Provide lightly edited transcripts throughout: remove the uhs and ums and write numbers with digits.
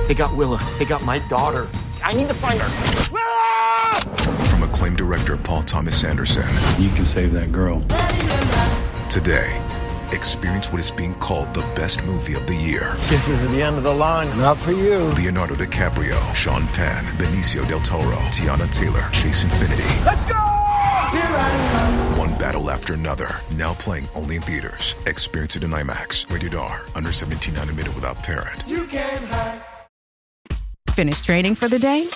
They got Willa. They got my daughter. I need to find her. From acclaimed director Paul Thomas Anderson. You can save that girl. Today, experience what is being called the best movie of the year. This is the end of the line. Not for you. Leonardo DiCaprio, Sean Penn, Benicio del Toro, Tiana Taylor, Chase Infinity. Let's go! Here I am. One battle after another. Now playing only in theaters. Experience it in IMAX. Rated R. Under 17 animated without parent. You can't hide. Finished training for the day?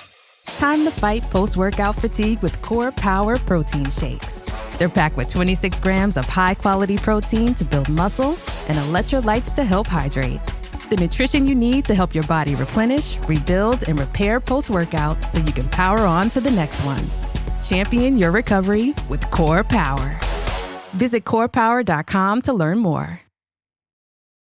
Time to fight post-workout fatigue with Core Power Protein Shakes. They're packed with 26 grams of high-quality protein to build muscle and electrolytes to help hydrate. The nutrition you need to help your body replenish, rebuild, and repair post-workout so you can power on to the next one. Champion your recovery with Core Power. Visit corepower.com to learn more.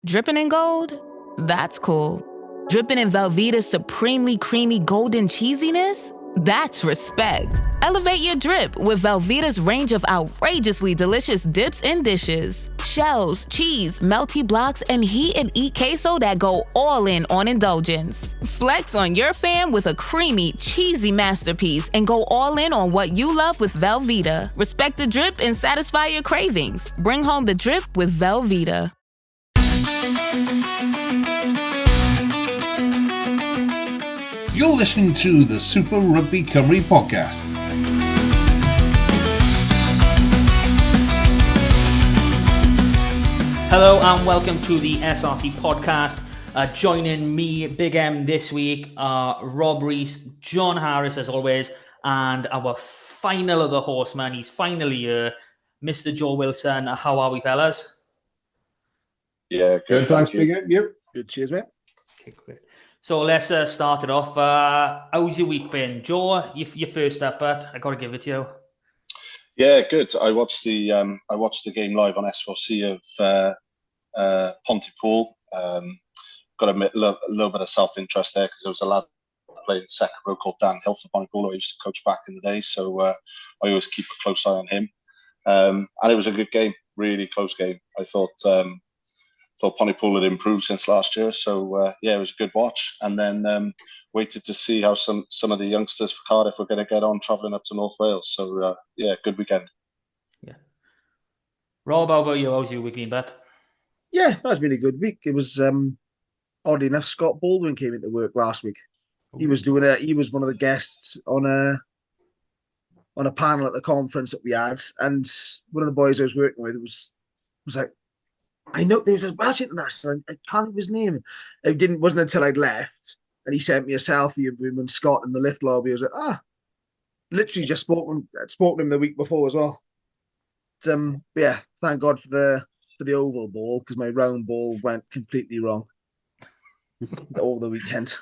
Dripping in gold? That's cool. Dripping in Velveeta's supremely creamy golden cheesiness? That's respect. Elevate your drip with Velveeta's range of outrageously delicious dips and dishes. Shells, cheese, melty blocks, and heat and eat queso that go all in on indulgence. Flex on your fam with a creamy, cheesy masterpiece and go all in on what you love with Velveeta. Respect the drip and satisfy your cravings. Bring home the drip with Velveeta. You're listening to the Super Rugby Cymru podcast. Hello and welcome to the SRC podcast. Joining me, Big M, this week are Rob Rees, John Harris as always, and our final of the horseman. He's finally here, Mr. Joe Wilson. How are we, fellas? Yeah, good. Thanks, Big M. Yep. Good. Cheers, mate. Okay, great. So let's start it off. How's your week been? Joe, you're first up, but I got to give it to you. Yeah, good. I watched the game live on S4C of Pontypool. Got a little bit of self-interest there because there was a lad playing second row called Dan Hill for Pontypool who I used to coach back in the day. So I always keep a close eye on him. And it was a good game, really close game. I thought Pontypool had improved since last year. So, it was a good watch. And then waited to see how some of the youngsters for Cardiff were going to get on travelling up to North Wales. So, good weekend. Yeah. Rob, how about you? How's your week been, bud? Yeah, that's been a good week. It was, oddly enough, Scott Baldwin came into work last week. Ooh. He was one of the guests on a panel at the conference that we had. And one of the boys I was working with was like, I know there was a Welsh international. I can't think of his name. It wasn't until I'd left, and he sent me a selfie of him and Scott in the lift lobby. I was like, literally just spoke to him the week before as well. But, thank God for the oval ball because my round ball went completely wrong over the weekend.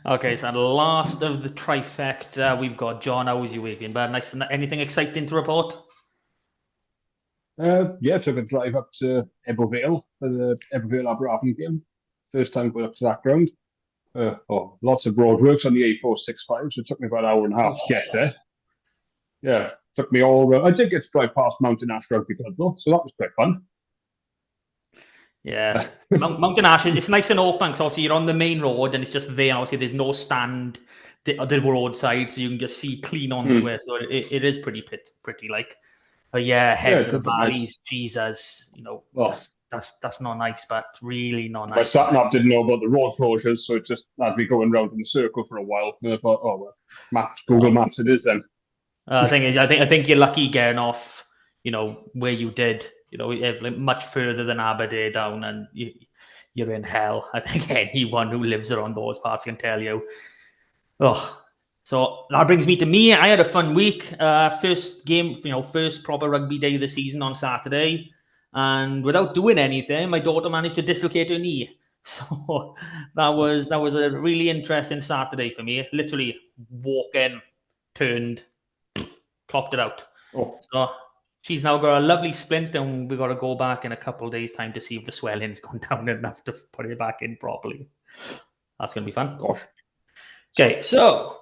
Okay, so the last of the trifecta, we've got John. How was your weekend? But nice. Anything exciting to report? Took a drive up to Ebervale for the Ebervale Aberafan game. First time going up to that ground. Lots of roadworks on the A465, so it took me about an hour and a half to get there. Yeah, took me all. I did get to drive past Mountain Ash Rugby Club though, so that was quite fun. Yeah, Mountain Ash, it's nice and open because obviously you're on the main road and it's just there. And obviously, there's no stand on the roadside, so you can just see clean onto it. So it is pretty like. But heads of the valleys, nice. Jesus, that's not nice, but really not nice. My sat-nav didn't know about the road closures, so it just had me going round in a circle for a while. And I thought, Google Maps it is then. I think you're lucky getting off, where you did, much further than Aberdeen down, and you're in hell. I think anyone who lives around those parts can tell you. So that brings me to me. I had a fun week. First game, first proper rugby day of the season on Saturday. And without doing anything, my daughter managed to dislocate her knee. So that was a really interesting Saturday for me. Literally walk in, turned, popped it out. So she's now got a lovely splint and we've got to go back in a couple of days' time to see if the swelling's gone down enough to put it back in properly. That's going to be fun. Okay, so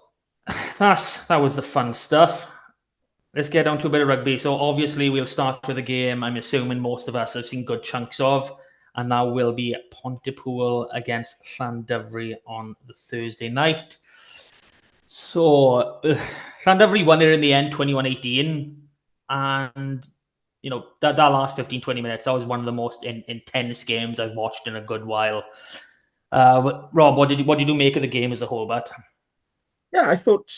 that was the fun stuff. Let's get on to a bit of rugby. So obviously we'll start with a game I'm assuming most of us have seen good chunks of. and that will be Pontypool against Llandovery on the Thursday night. So Llandovery won it in the end, 21-18, and that last 15-20 minutes, that was one of the most intense games I've watched in a good while. Rob, what did you make of the game as a whole? But yeah, I thought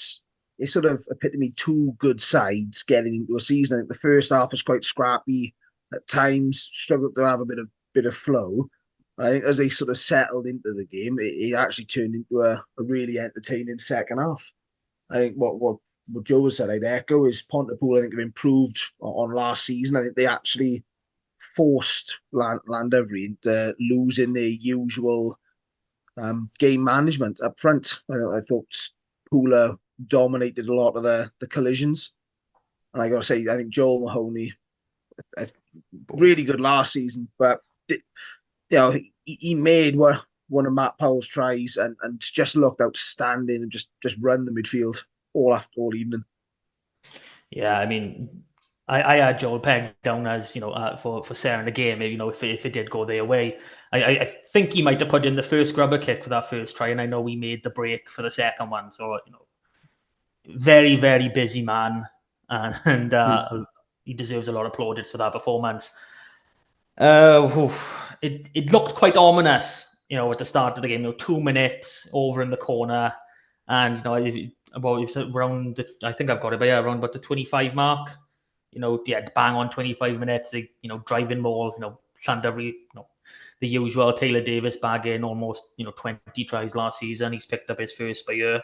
it sort of epitomed two good sides getting into a season. I think the first half was quite scrappy at times, struggled to have a bit of flow. I think as they sort of settled into the game, it actually turned into a really entertaining second half. I think what Joe said, I'd echo, is Pontypool, I think, have improved on last season. I think they actually forced Llandovery into losing their usual game management up front. I thought Pooler dominated a lot of the collisions. And I got to say, I think Joel Mahoney, really good last season, but he made one of Matt Powell's tries and just looked outstanding and just run the midfield all evening. Yeah, I mean, I had Joel pegged down as for Sarah in the game. If it did go their way, I think he might have put in the first grubber kick for that first try, and I know we made the break for the second one. So very, very busy man, and he deserves a lot of plaudits for that performance. It looked quite ominous, at the start of the game. 2 minutes over in the corner, and about around I think I've got it, but yeah, around about the 25 mark. Bang on 25 minutes. They driving more. Llandovery, the usual Taylor Davis bag in almost 20 tries last season. He's picked up his first by year.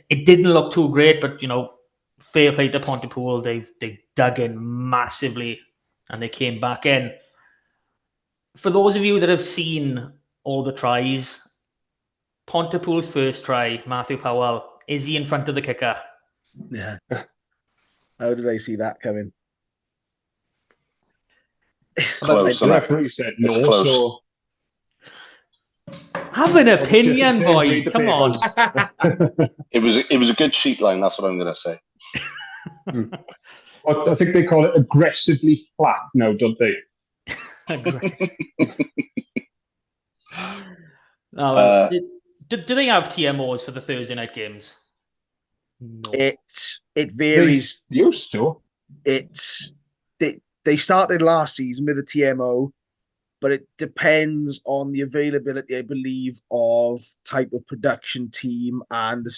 It didn't look too great, but fair play to Pontypool. They dug in massively and they came back in. For those of you that have seen all the tries, Pontypool's first try, Matthew Powell, is he in front of the kicker? Yeah. How did I see that coming? It's close. The referee said no. It's close. So have an opinion, boys. Come on. It was a good cheat line. That's what I'm going to say. I think they call it aggressively flat now, don't they? Do they have TMOs for the Thursday night games? No. It varies. They used to. They started last season with a TMO, but it depends on the availability, I believe, of type of production team and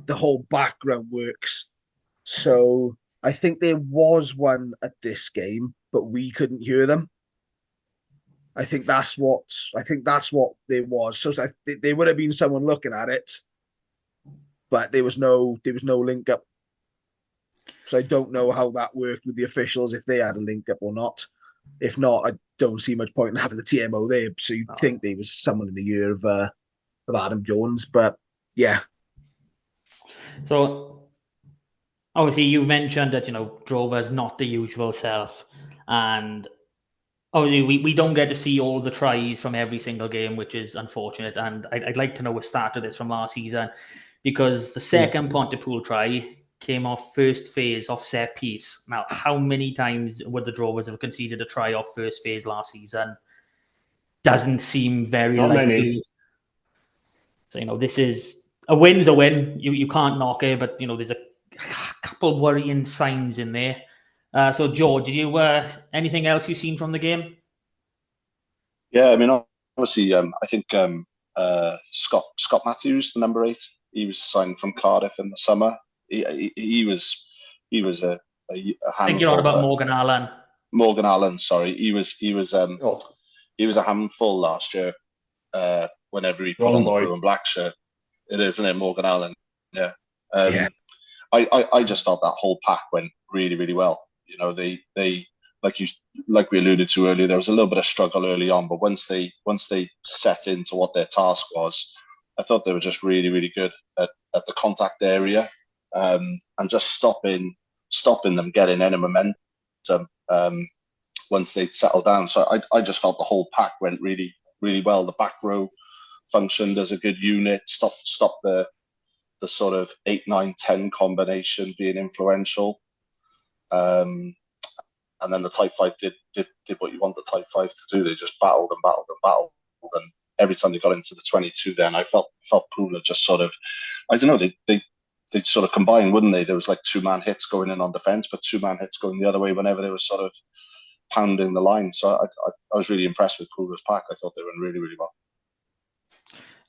the whole background works. So I think there was one at this game, but we couldn't hear them. I think that's what there was. So there would have been someone looking at it, but there was no link up. So I don't know how that worked with the officials, if they had a link up or not. If not, I don't see much point in having the TMO there. So you'd think there was someone in the year of Adam Jones, but yeah. So obviously you've mentioned that Drover's not the usual self, and obviously we don't get to see all the tries from every single game, which is unfortunate. And I'd like to know a start of this from last season, because the second Pontypool try came off first phase off set piece. Now, how many times would the Drovers have conceded a try off first phase last season? Doesn't seem very Not likely. Many. So, this is a win's a win. You can't knock it, but there's a couple worrying signs in there. So, Joe, did you anything else you've seen from the game? Yeah, I mean, obviously, I think Scott Matthews, the number 8, he was signed from Cardiff in the summer. He was a handful. I think you're on about Morgan Allen. Morgan Allen, sorry, he was a handful last year. Whenever he put on the blue and black shirt, it is, isn't it, Morgan Allen? Yeah. I just felt that whole pack went really, really well. They like we alluded to earlier, there was a little bit of struggle early on, but once they set into what their task was, I thought they were just really, really good at the contact area. And just stopping them getting any momentum once they'd settled down. So I just felt the whole pack went really, really well. The back row functioned as a good unit, stop the sort of 8, 9, 10 combination being influential. And And then the Type 5 did what you want the Type 5 to do. They just battled and battled and battled. And every time they got into the 22, then I felt Pooler just sort of, I don't know, they'd sort of combine, wouldn't they? There was like 2-man hits going in on defence, but 2-man hits going the other way whenever they were sort of pounding the line. So I was really impressed with Pooler's pack. I thought they were really, really well.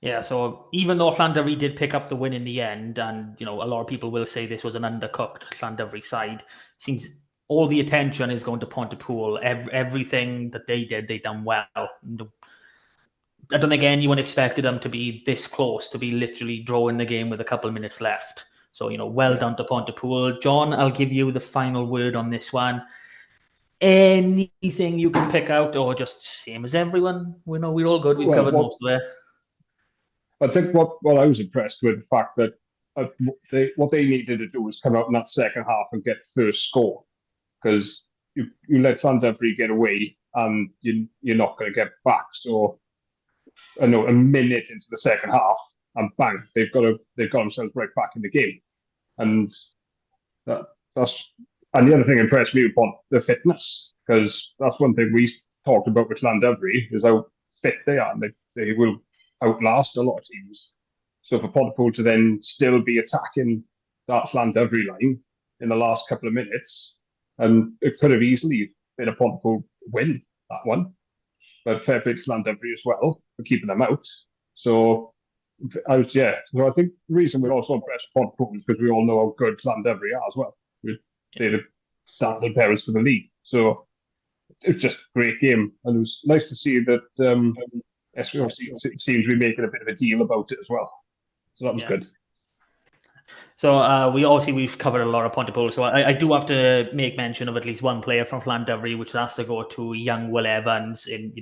Yeah, so even though Llandovery did pick up the win in the end, and a lot of people will say this was an undercooked Llandovery side, seems all the attention is going to Pontypool. Everything that they did, they done well. I don't think anyone expected them to be this close, to be literally drawing the game with a couple of minutes left. So, well done to Pontypool. John, I'll give you the final word on this one. Anything you can pick out, or just same as everyone? We're all good. We've covered most of it. I think what I was impressed with the fact that what they needed to do was come out in that second half and get first score, because you let Llandovery get away and you're not going to get back. So I know a minute into the second half and bang, they've got themselves right back in the game, and that's and the other thing impressed me upon the fitness, because that's one thing we talked about with Llandovery is how fit they are. They will outlast a lot of teams. So for Pontypool to then still be attacking that Llandovery line in the last couple of minutes, and it could have easily been a Pontypool win, that one. But fair play to Llandovery as well for keeping them out. So So I think the reason we're also impressed with Pontypool is because we all know how good Llandovery are as well. They're the standard bearers for the league. So it's just a great game. And it was nice to see that SRC seems to be making a bit of a deal about it as well. So that was good. So we've covered a lot of Pontypool. So I do have to make mention of at least one player from Llandovery, which has to go to young Will Evans in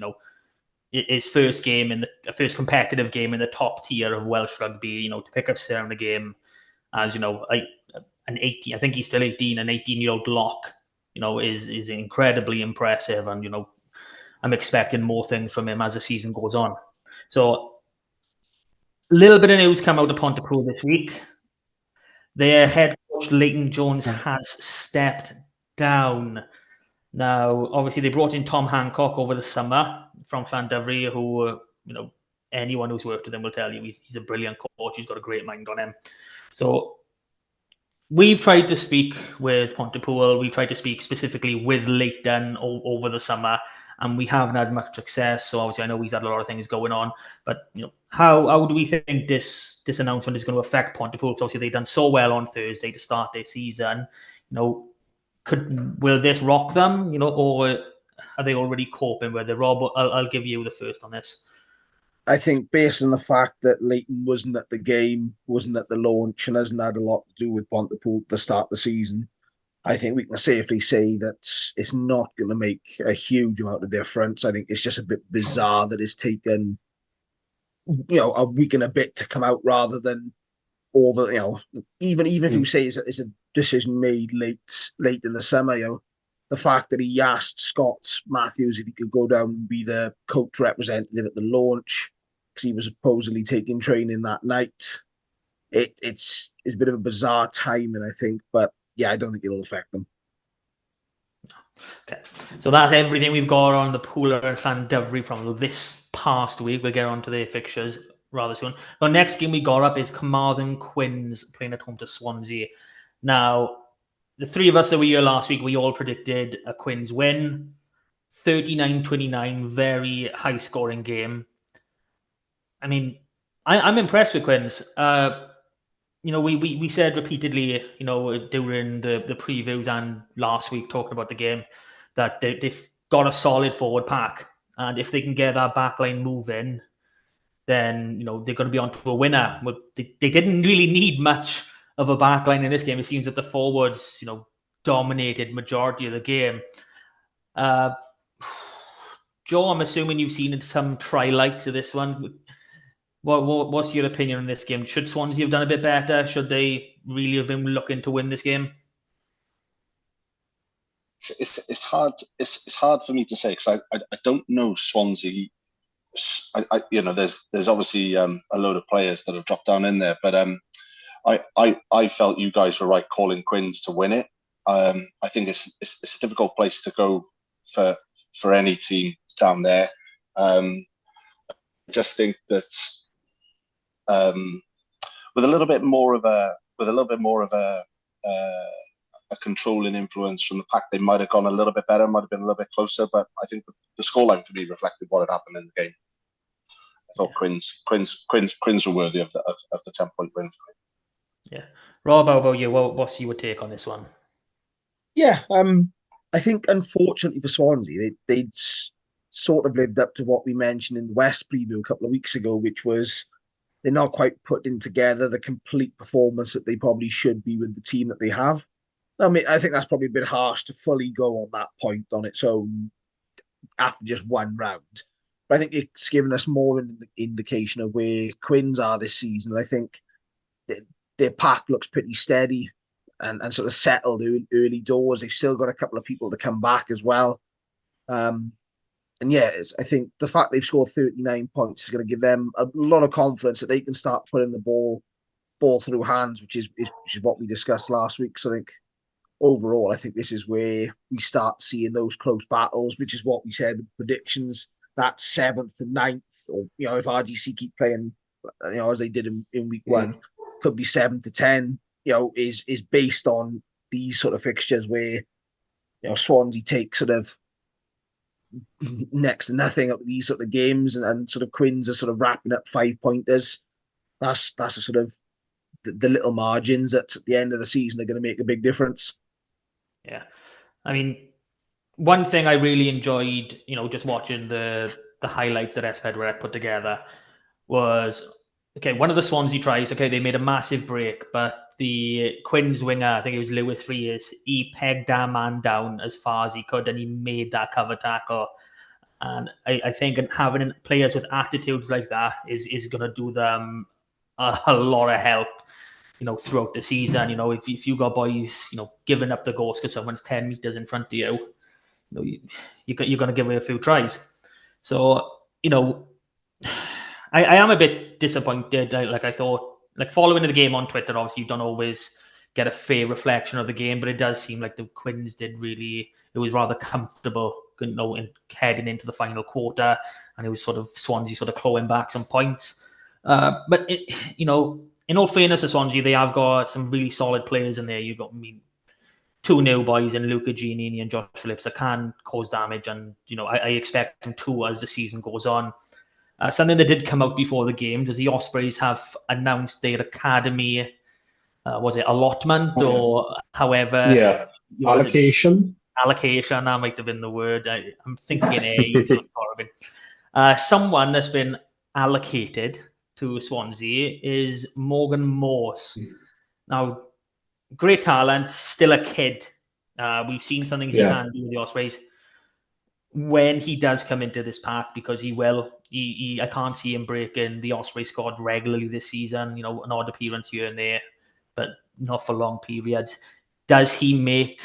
his first game in the first competitive game in the top tier of Welsh rugby. To pick up there in the game as an 18. I think he's still 18, an 18-year-old lock. Is incredibly impressive, and I'm expecting more things from him as the season goes on. So a little bit of news come out of Pontypool this week. Their head coach, Leighton Jones, has stepped down. Now, obviously, they brought in Tom Hancock over the summer from Llandovery, who, anyone who's worked with him will tell you he's a brilliant coach. He's got a great mind on him. So we've tried to speak with Pontypool. We've tried to speak specifically with Leighton over the summer, and we haven't had much success. So obviously, I know he's had a lot of things going on. But how do we think this announcement is going to affect Pontypool? Because obviously they've done so well on Thursday to start their season. Will this rock them? Or are they already coping with it? Rob, I'll give you the first on this. I think based on the fact that Leighton wasn't at the game, wasn't at the launch, and hasn't had a lot to do with Pontypool to start the season, I think we can safely say that it's not going to make a huge amount of difference. I think it's just a bit bizarre that it's taken, a week and a bit to come out rather than over, even if you say it's a decision made late in the summer, the fact that he asked Scott Matthews if he could go down and be the coach representative at the launch because he was supposedly taking training that night. It's a bit of a bizarre timing, I think, but yeah, I don't think it'll affect them. Okay, so that's everything we've got on the Pooler and Llandovery from this past week. We'll get on to their fixtures rather soon. The next game we got up is Carmarthen Quins playing at home to Swansea. Now, the three of us that were here last week, we all predicted a Quins win. 39-29, very high-scoring game. I mean, I'm impressed with Quins. We said repeatedly, during the previews and last week talking about the game, that they've got a solid forward pack. And if they can get that backline moving, then, they're going to be on to a winner. But they didn't really need much of a backline in this game. It seems that the forwards, dominated majority of the game. Joe, I'm assuming you've seen some highlights of this one. What's your opinion on this game? Should Swansea have done a bit better? Should they really have been looking to win this game? It's hard. It's hard for me to say because I don't know Swansea. There's obviously a load of players that have dropped down in there, but I felt you guys were right calling Quins to win it. I think it's a difficult place to go for any team down there. I just think that with a little bit more of a controlling influence from the pack, they might have gone a little bit better, might have been a little bit closer. But I think the scoreline for me reflected what had happened in the game. I thought Quins were worthy of the 10-point win for me. Yeah, Rob, how about you? What's your take on this one? Yeah, I think unfortunately for Swansea, they sort of lived up to what we mentioned in the West preview a couple of weeks ago, which was they're not quite putting together the complete performance that they probably should be with the team that they have. I mean, I think that's probably a bit harsh to fully go on that point on its own after just one round. But I think it's given us more an indication of where Quins are this season. I think their pack looks pretty steady and sort of settled early doors. They've still got a couple of people to come back as well. And yeah, I think the fact they've scored 39 points is going to give them a lot of confidence that they can start putting the ball through hands, which is what we discussed last week. So I think overall, I think this is where we start seeing those close battles, which is what we said with predictions. That 7th and 9th, or if RGC keep playing, as they did in week one, could be 7 to 10. Is based on these sort of fixtures where Swansea take sort of next to nothing up these sort of games, and sort of Quins are sort of wrapping up 5-pointers. That's a sort of the little margins that at the end of the season are going to make a big difference. Yeah, I mean, one thing I really enjoyed, just watching the highlights that Esped put together was, okay, one of the Swansea tries, okay, they made a massive break, but the Quins winger, I think it was Lewis Reyes, he pegged that man down as far as he could, and he made that cover tackle. And I think having players with attitudes like that is going to do them a lot of help, throughout the season. If you got boys, giving up the ghost because someone's 10 meters in front of you, you're going to give away a few tries. So, I am a bit disappointed. I thought, following the game on Twitter, obviously you don't always get a fair reflection of the game, but it does seem like the Quins it was rather comfortable, in heading into the final quarter, and it was sort of Swansea sort of clawing back some points. But in all fairness to Swansea, they have got some really solid players in there. You've got, two new boys in Luca Giannini and Josh Phillips that can cause damage, and I expect them to as the season goes on. Something that did come out before the game was the Ospreys have announced their academy, was it allotment or however? Yeah, allocation. Allocation, that might have been the word. I'm thinking someone that's been allocated to Swansea is Morgan Morse. Now, great talent, still a kid. We've seen some things he can do with the Ospreys. When he does come into this pack, because he will, I can't see him breaking the Osprey squad regularly this season. An odd appearance here and there, but not for long periods. Does he make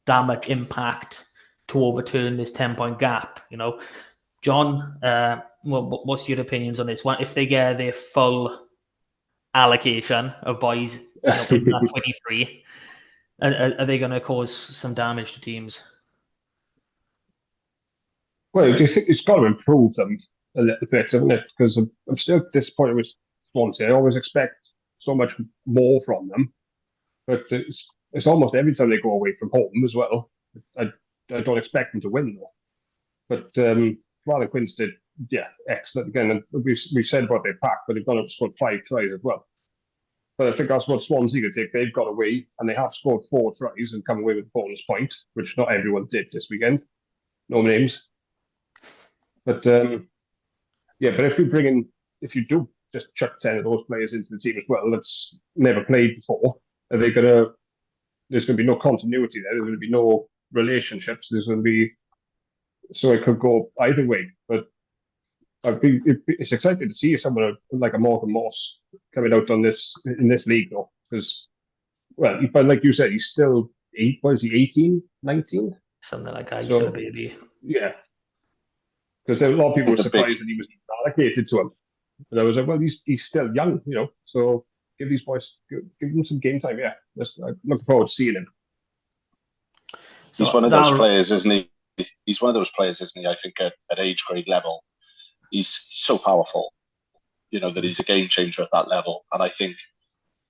that much impact to overturn this 10-point gap? John, what's your opinions on this one? If they get their full allocation of boys in that 23, are they going to cause some damage to teams? Well, it's got to improve them a little bit, isn't it? Because I'm still disappointed with Swansea. I always expect so much more from them, but it's almost every time they go away from home as well. I don't expect them to win though. But Rather Quins did, excellent again. And we said about their pack, but they've gone up and scored 5 tries as well. But I think that's what Swansea could take. They've got away, and they have scored 4 tries and come away with bonus points, which not everyone did this weekend. No names. But but if you do just chuck 10 of those players into the team as well, that's never played before, there's going to be no continuity there. There's going to be no relationships. So it could go either way. But it's exciting to see someone like a Morgan Moss coming out in this league, though, because, but like you said, he's still 18, 19? Something like that. He's still a baby. Yeah. Because a lot of people were surprised that he was allocated to him. And I was like, well, he's still young, so give these boys, give them some game time. Yeah, I'm looking forward to seeing him. He's one of those players, isn't he? He's one of those players, isn't he? I think at age grade level, he's so powerful, that he's a game changer at that level. And I think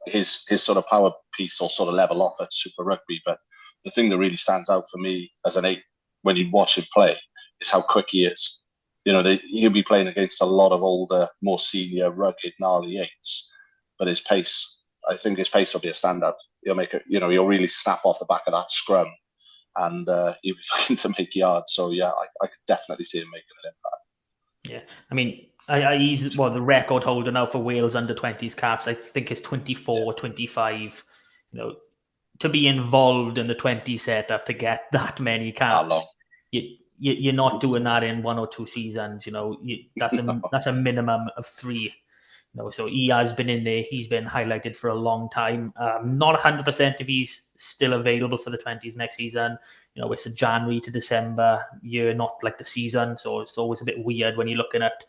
his sort of power piece will sort of level off at Super Rugby. But the thing that really stands out for me as an 8, when you watch him play, is how quick he is. He'll be playing against a lot of older, more senior, rugged, gnarly 8s. But his pace, I think his pace will be a standout. He'll make it, he'll really snap off the back of that scrum, and he'll be looking to make yards. So yeah, I could definitely see him making an impact. Yeah, I mean, he's the record holder now for Wales under 20s caps. I think is 24, 25. To be involved in the 20 setup to get that many caps, you're not doing that in 1 or 2 seasons. That's a minimum of 3. So he has been in there. He's been highlighted for a long time. Not 100% if he's still available for the 20s next season. It's a January to December year, not like the season. So it's always a bit weird when you're looking at,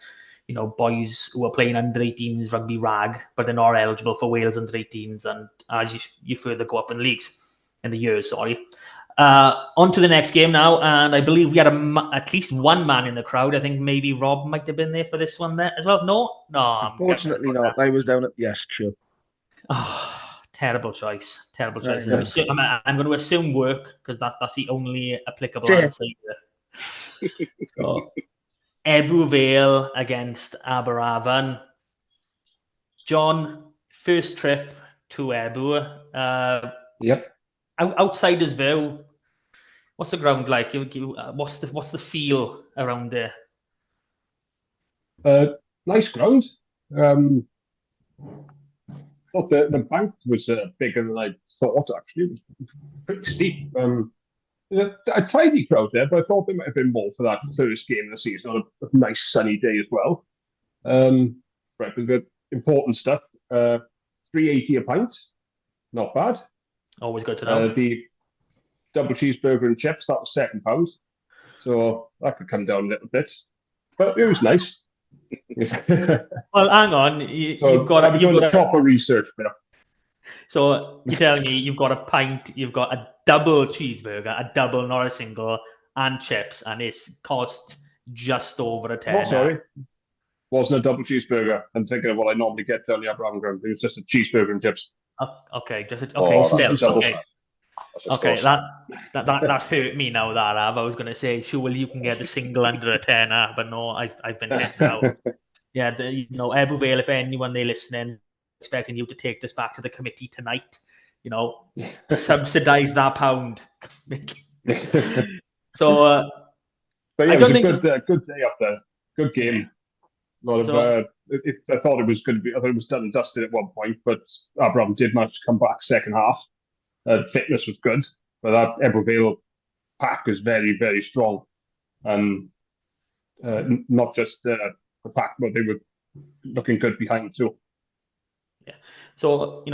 boys who are playing under 18s rugby rag, but they're not eligible for Wales under 18s. And as you further go up in the years, on to the next game now. And I believe we had at least one man in the crowd. I think maybe Rob might have been there for this one there as well. No. Unfortunately not. I was down at the Show. Oh, terrible choice. Terrible choice. Yeah. I'm going to assume work, because that's the only applicable answer here. So, Ebbw Vale against Aberavon. John, first trip to Ebbw. Yep. Outsider's view, what's the ground like? What's the feel around there? Nice ground. Thought the bank was bigger than I thought. Actually, it was pretty steep. There's a tidy crowd there, but I thought there might have been more for that first game of the season on a nice sunny day as well. Right, we've got important stuff. $3.80 a pint, not bad. Always good to know. The double cheeseburger and chips, that was £7. So that could come down a little bit. But it was nice. Well, hang on. You've got a proper research bit. So you're telling me you've got a pint, you've got a double cheeseburger, a double, not a single, and chips, and it's cost just over a tenner. Oh, sorry. Wasn't a double cheeseburger. I'm thinking of what I normally get down the Abraham ground. It was just a cheeseburger and chips. Okay, still. Okay, that's hurt me now. That I was going to say, sure, you can get the single under a tenner, but no, I've been hit now. Yeah, Ebbw Vale, if anyone they're listening, expecting you to take this back to the committee tonight, subsidise that pound. So, but yeah, it was a good day up there. Good game. I thought it was going to be. I thought it was done and dusted at one point, but Abraham did manage to come back second half. Fitness was good, but that Ebbw Vale pack was very, very strong, and not just the pack, but they were looking good behind too. Yeah. So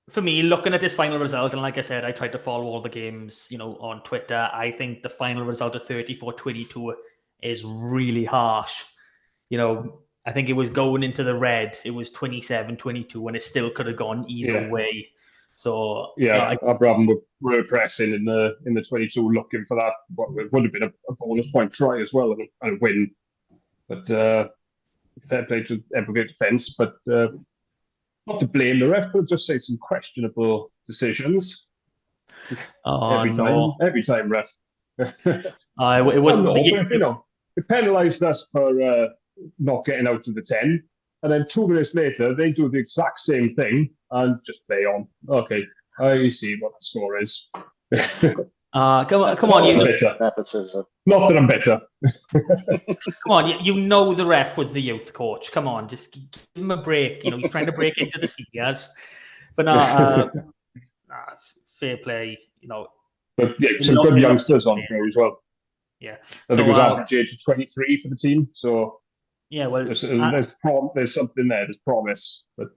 for me, looking at this final result, and like I said, I tried to follow all the games, on Twitter. I think the final result of 34-22 is really harsh. I think it was going into the red. It was 27-22, and it still could have gone either way. So yeah, Abraham were pressing in the 22, looking for that. It would have been a bonus point try as well and a win. But fair play to Ebbw Vale defence. But not to blame the ref, but just say some questionable decisions. Every time, ref. It wasn't. It penalised us for not getting out of the 10, and then 2 minutes later they do the exact same thing and just play on. Okay, I see what the score is. Come on, nepotism. Not that I'm better. Come on, the ref was the youth coach. Come on, just give him a break. He's trying to break into the seniors, but no, fair play. But yeah, some good youngsters on there as well. Yeah, I think it was average age of 23 for the team. So yeah, well, there's something there. There's promise, but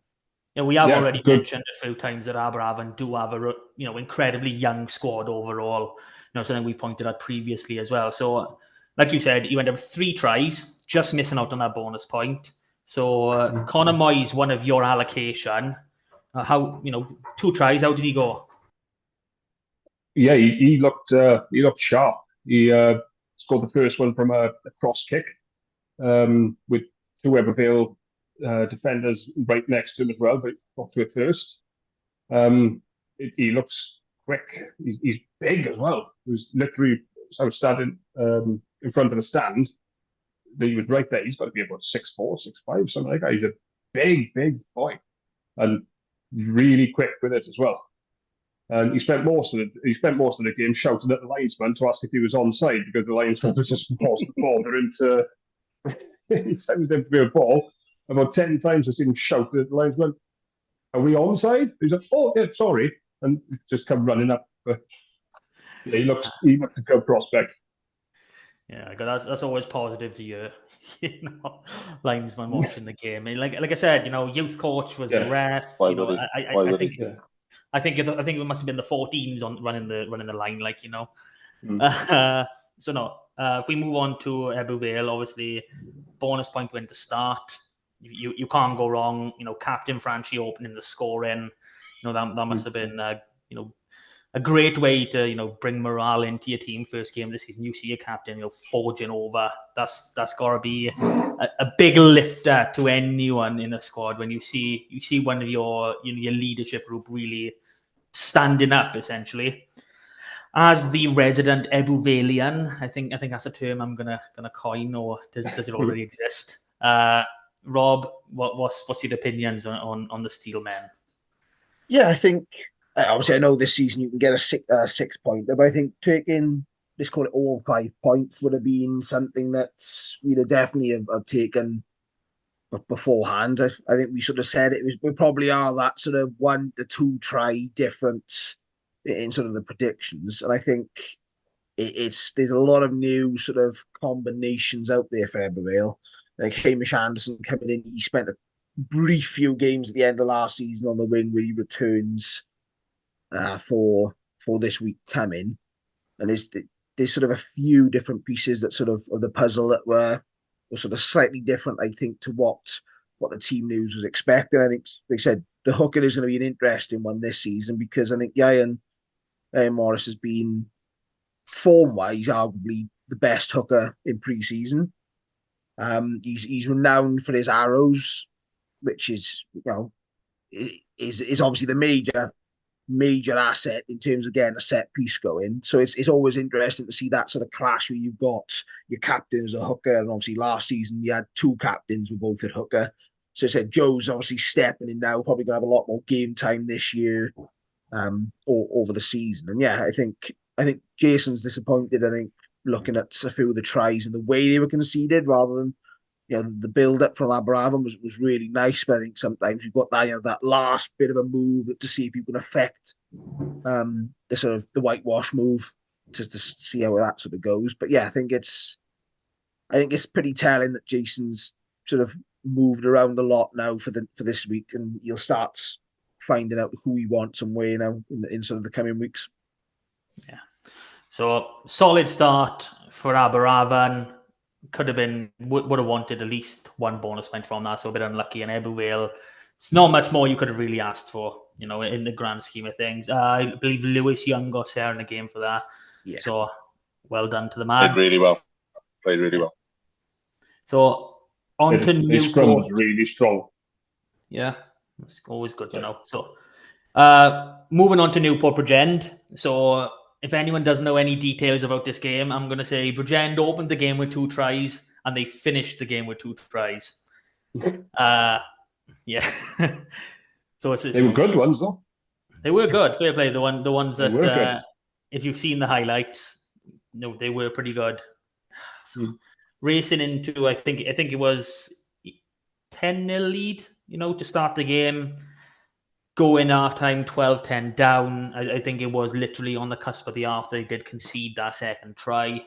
we have already mentioned a few times that Aberavon do have a incredibly young squad overall. Something we pointed out previously as well. So, like you said, you ended up with 3 tries, just missing out on that bonus point. So, Conor Moyes, one of your allocation. 2 tries. How did he go? Yeah, he looked sharp. He scored the first one from a cross kick with two Evervale defenders right next to him as well, but got to it first. He looks quick. He's big as well. He was literally, I was standing in front of the stand. He was right there. He's got to be about 6'4", 6'5", something like that. He's a big boy, and really quick with it as well. And he spent most of the game shouting at the linesman to ask if he was onside, because the linesman was just forced the border into anytime there would be a ball. About 10 times I've seen him shout at the linesman, "Are we onside?" He's like, "Oh yeah, sorry," and just come running up. But yeah, he looks a good prospect. Yeah, that's always positive to hear. Linesman watching the game. I mean, like I said, youth coach was the ref. Why I would think he? I think it must have been the 14s on running the line, So no, if we move on to Ebbw Vale, obviously bonus point win to start. You can't go wrong. Captain Franchi opening the scoring. That must have been a great way to bring morale into your team. First game of the season, you see your captain forging over. That's got to be a big lifter to anyone in a squad when you see one of your leadership group really standing up, essentially. As the resident Ebbw Valean, I think that's a term I'm gonna coin, or does it already exist? Rob, what's your opinions on the Steel Men? Yeah, I think obviously I know this season you can get a 6-pointer, but I think taking, let's call it, all 5 points would have been something that we'd have definitely have taken beforehand. I think we sort of said we probably are that sort of 1 to 2 try difference in sort of the predictions, and I think there's a lot of new sort of combinations out there for Ebbw. Like Hamish Anderson coming in, he spent a brief few games at the end of last season on the wing where he returns for this week coming, and there's sort of a few different pieces that sort of the puzzle that were sort of slightly different, I think, to what the team news was expecting. I think they said the hooker is going to be an interesting one this season, because I think Ian Morris has been, form-wise, arguably the best hooker in pre-season. He's renowned for his arrows, which is is obviously the major asset in terms of getting a set piece going. So it's always interesting to see that sort of clash where you've got your captain as a hooker, and obviously last season you had 2 captains with both at hooker. So I said Joe's obviously stepping in now, probably going to have a lot more game time this year, over the season. And yeah, I think Jason's disappointed. I think looking at a few of the tries and the way they were conceded, rather than the build up from Aberafan was really nice. But I think sometimes you've got that that last bit of a move to see if you can affect the sort of the whitewash move to see how that sort of goes. But yeah, I think it's pretty telling that Jason's sort of moved around a lot now for this week, and he'll start finding out who he wants and where now in sort of the coming weeks. Yeah. So solid start for Aberafan. Could have been, would have wanted at least 1 bonus point from that, so a bit unlucky. And Ebbw Vale, it's not much more you could have really asked for, in the grand scheme of things. I believe Lewis Young got Sarah in the game for that. Yeah. So well done to the man. Played really well. So on to Newport. The scrum was really strong. Yeah, it's always good to know. So moving on to Newport Bridgend. So if anyone doesn't know any details about this game, I'm going to say Bridgend opened the game with 2 tries and they finished the game with 2 tries. Yeah. So they were good ones, though. They were good. Fair play. The ones that, if you've seen the highlights, they were pretty good. So, racing into, I think it was 10-0 lead, to start the game. Go in half-time, 12-10 down. I think it was literally on the cusp of the half they did concede that second try.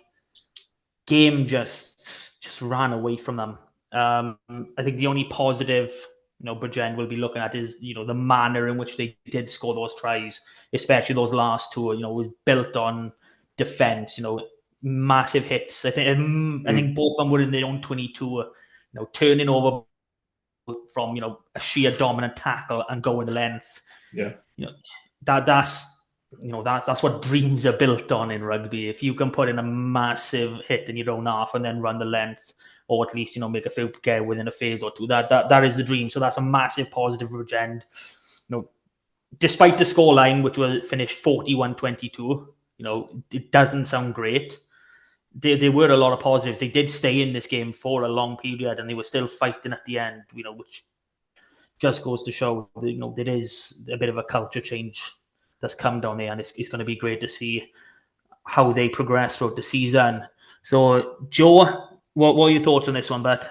Game just ran away from them. I think the only positive, Bridgend will be looking at is, the manner in which they did score those tries, especially those last 2, was built on defense, massive hits. I think both of them were in their own 22, turning over from a sheer dominant tackle and going length. Yeah, that's that's what dreams are built on in rugby. If you can put in a massive hit in your own half and then run the length, or at least make a few get within a phase or two, that is the dream. So that's a massive positive for Bridgend. Despite the scoreline, which was finished 41-22, it doesn't sound great. There were a lot of positives. They did stay in this game for a long period, and they were still fighting at the end. Which just goes to show there is a bit of a culture change that's come down there, and it's going to be great to see how they progress throughout the season. So, Joe, what are your thoughts on this one, Bet?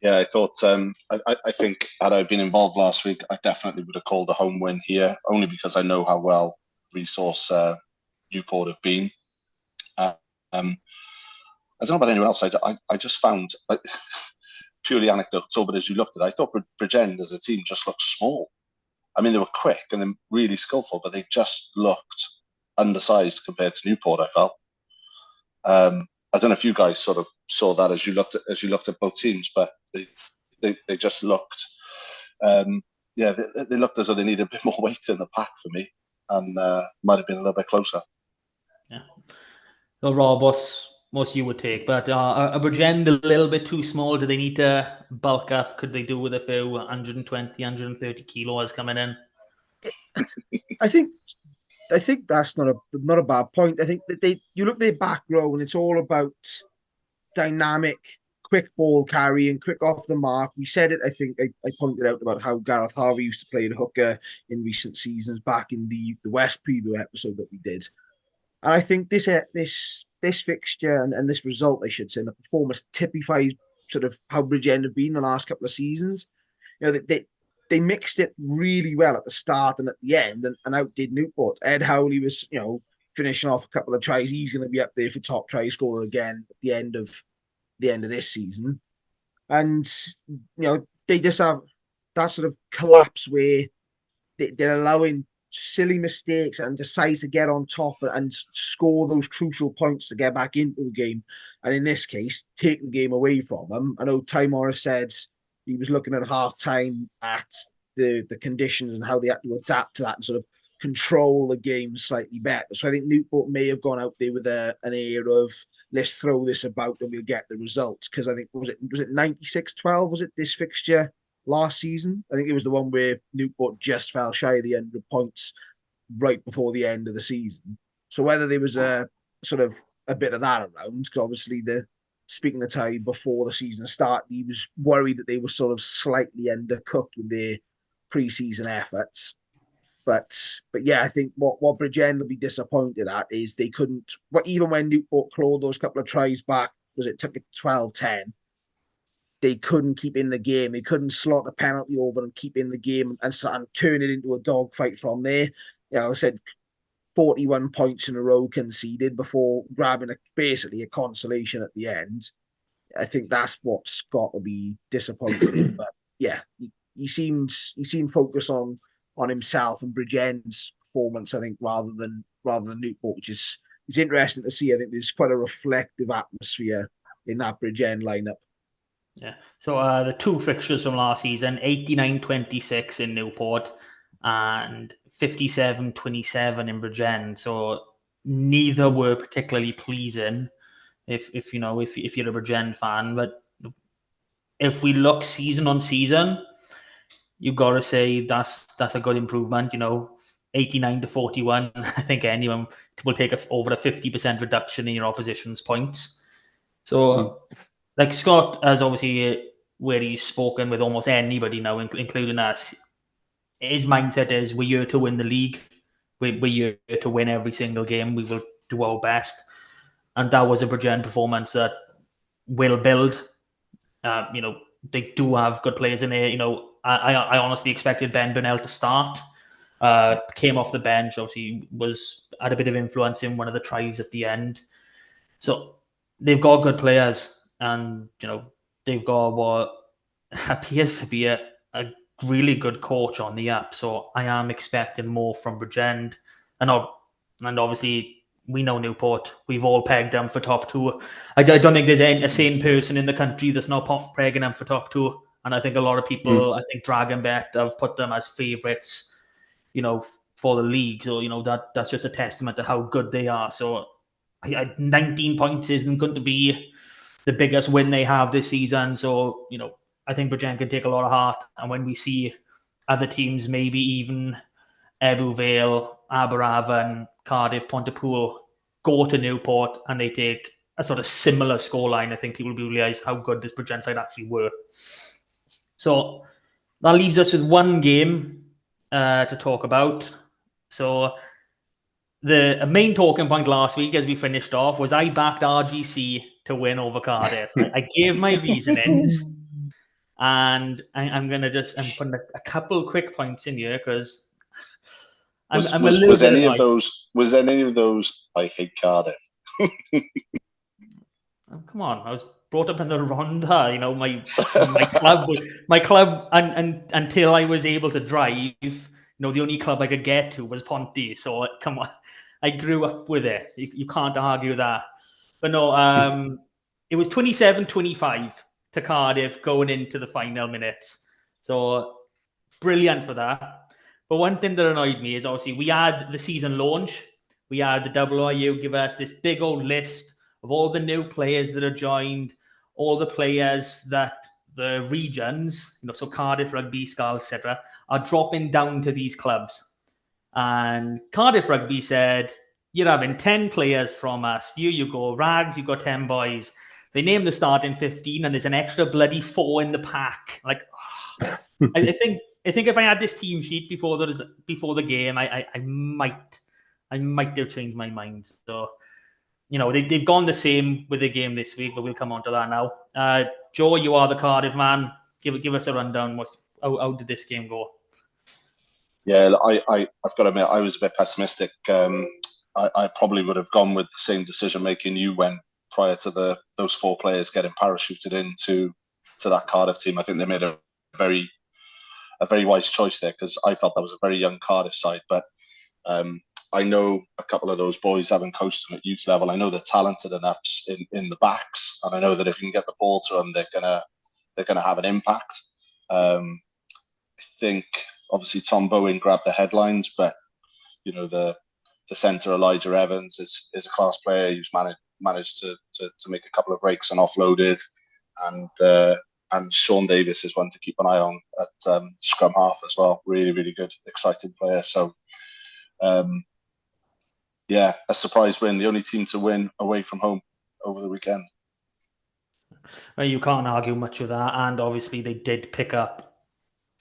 Yeah, I thought, I think had I been involved last week, I definitely would have called a home win here, only because I know how well Resource Newport have been. I don't know about anyone else. I just found, purely anecdotal, but as you looked at it, I thought Bridgend as a team just looked small. I mean, they were quick and then really skillful, but they just looked undersized compared to Newport, I felt. I don't know if you guys sort of saw that as you looked at both teams, but they just looked, they looked as though they needed a bit more weight in the pack for me, and might have been a little bit closer. Yeah. Well, Rob, what's you would take? But are Bridgend a little bit too small? Do they need to bulk up? Could they do with a few 120, 130 kilos coming in? I think that's not a bad point. I think that you look at their back row and it's all about dynamic, quick ball carrying, quick off the mark. We said it. I think I pointed out about how Gareth Harvey used to play the hooker in recent seasons back in the West preview episode that we did. And I think this fixture and this result, I should say, and the performance typifies sort of how Bridgend have been the last couple of seasons. They mixed it really well at the start and at the end, and outdid Newport. Ed Howley was, finishing off a couple of tries. He's going to be up there for top try scorer again at the end of this season. And they just have that sort of collapse where they're allowing silly mistakes and decide to get on top and score those crucial points to get back into the game. And in this case, take the game away from them. I know Ty Morris said he was looking at half time at the conditions and how they had to adapt to that and sort of control the game slightly better. So I think Newport may have gone out there with an air of, let's throw this about and we'll get the results. Because I think, was it 96-12? Was it this fixture last season? I think it was the one where Newport just fell shy of the 100 points right before the end of the season. So whether there was a sort of a bit of that around, because obviously speaking to Ty before the season started, he was worried that they were sort of slightly undercooked with their pre-season efforts. But yeah, I think what Bridgend will be disappointed at is they couldn't, even when Newport clawed those couple of tries back, took it 12-10, they couldn't keep in the game. They couldn't slot a penalty over and keep in the game and turn it into a dogfight from there. I said 41 points in a row conceded before grabbing basically a consolation at the end. I think that's what Scott will be disappointed in. But yeah, he seemed focused on himself and Bridgend's performance, I think, rather than Newport, which is interesting to see. I think there's quite a reflective atmosphere in that Bridgend lineup. Yeah. So the two fixtures from last season, 89-26 in Newport and 57-27 in Bridgend. So neither were particularly pleasing if you're a Bridgend fan. But if we look season on season, you've got to say that's a good improvement. 89-41. I think anyone will take over a 50% reduction in your opposition's points. So. Like Scott has obviously, where he's spoken with almost anybody now, including us, his mindset is we're here to win the league. We're here to win every single game. We will do our best. And that was a Bridgend performance that will build. They do have good players in there. I honestly expected Ben Burnell to start. Came off the bench, obviously had a bit of influence in one of the tries at the end. So they've got good players. And, they've got what appears to be a really good coach on the app. So I am expecting more from Bridgend. And obviously, we know Newport. We've all pegged them for top two. I don't think there's a sane person in the country that's not pegging them for top two. And I think a lot of people, I think Dragonbet have put them as favourites, for the league. So, that's just a testament to how good they are. So 19 points isn't going to be the biggest win they have this season. So, I think Bridgend can take a lot of heart. And when we see other teams, maybe even Ebbw Vale, Aberavon, Cardiff, Pontypool, go to Newport and they take a sort of similar scoreline, I think people will realise how good this Bridgend side actually were. So that leaves us with one game to talk about. So the main talking point last week as we finished off was I backed RGC to win over Cardiff. I gave my reasonings, and I'm going to just put a couple quick points in here because was any of those I hate Cardiff? Oh, come on, I was brought up in the Ronda. My club, and until I was able to drive, the only club I could get to was Ponty. So come on, I grew up with it. You can't argue that. But no, it was 27-25 to Cardiff going into the final minutes. So brilliant for that. But one thing that annoyed me is obviously we had the season launch. We had the WRU give us this big old list of all the new players that are joined, all the players that the regions, so Cardiff Rugby, Scal, etc., are dropping down to these clubs. And Cardiff Rugby said, you're having 10 players from us. Here you go. Rags, you got 10 boys. They named the starting 15 and there's an extra bloody 4 in the pack. Like, I think if I had this team sheet before the game, I might have changed my mind. So, they've gone the same with the game this week, but we'll come on to that now. Joe, you are the Cardiff man. Give us a rundown. How did this game go? Yeah, I've got to admit, I was a bit pessimistic. I probably would have gone with the same decision making you went prior to those 4 players getting parachuted into that Cardiff team. I think they made a very wise choice there because I felt that was a very young Cardiff side, but. I know a couple of those boys, having coached them at youth level, I know they're talented enough in the backs, and I know that if you can get the ball to them, they're gonna have an impact. I think obviously Tom Bowen grabbed the headlines, but the centre Elijah Evans is a class player who's managed to make a couple of breaks and offloaded, and Sean Davis is one to keep an eye on at scrum half as well. Really, really good, exciting player. So. Yeah, a surprise win. The only team to win away from home over the weekend. Well, you can't argue much with that. And obviously they did pick up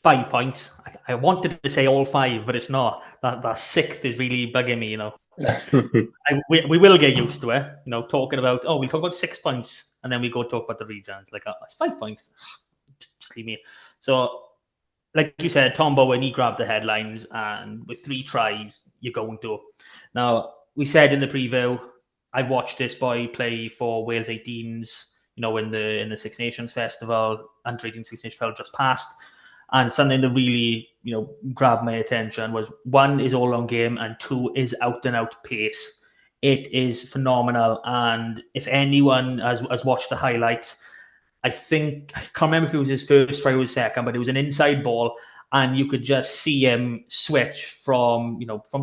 5 points. I wanted to say all 5, but it's not. That 6th is really bugging me, we will get used to it, talking about, we talk about 6 points and then we go talk about the regions. Like, it's 5 points. Just leave me. So, like you said, Tom Bowen, he grabbed the headlines, and with 3 tries, you're going to. Now, we said in the preview, I watched this boy play for Wales 18s, in the Six Nations Festival, under 18 Six Nations Festival just passed. And something that really, grabbed my attention was 1 is all-round game and 2 is out-and-out pace. It is phenomenal. And if anyone has watched the highlights, I can't remember if it was his first try or his second, but it was an inside ball, and you could just see him switch from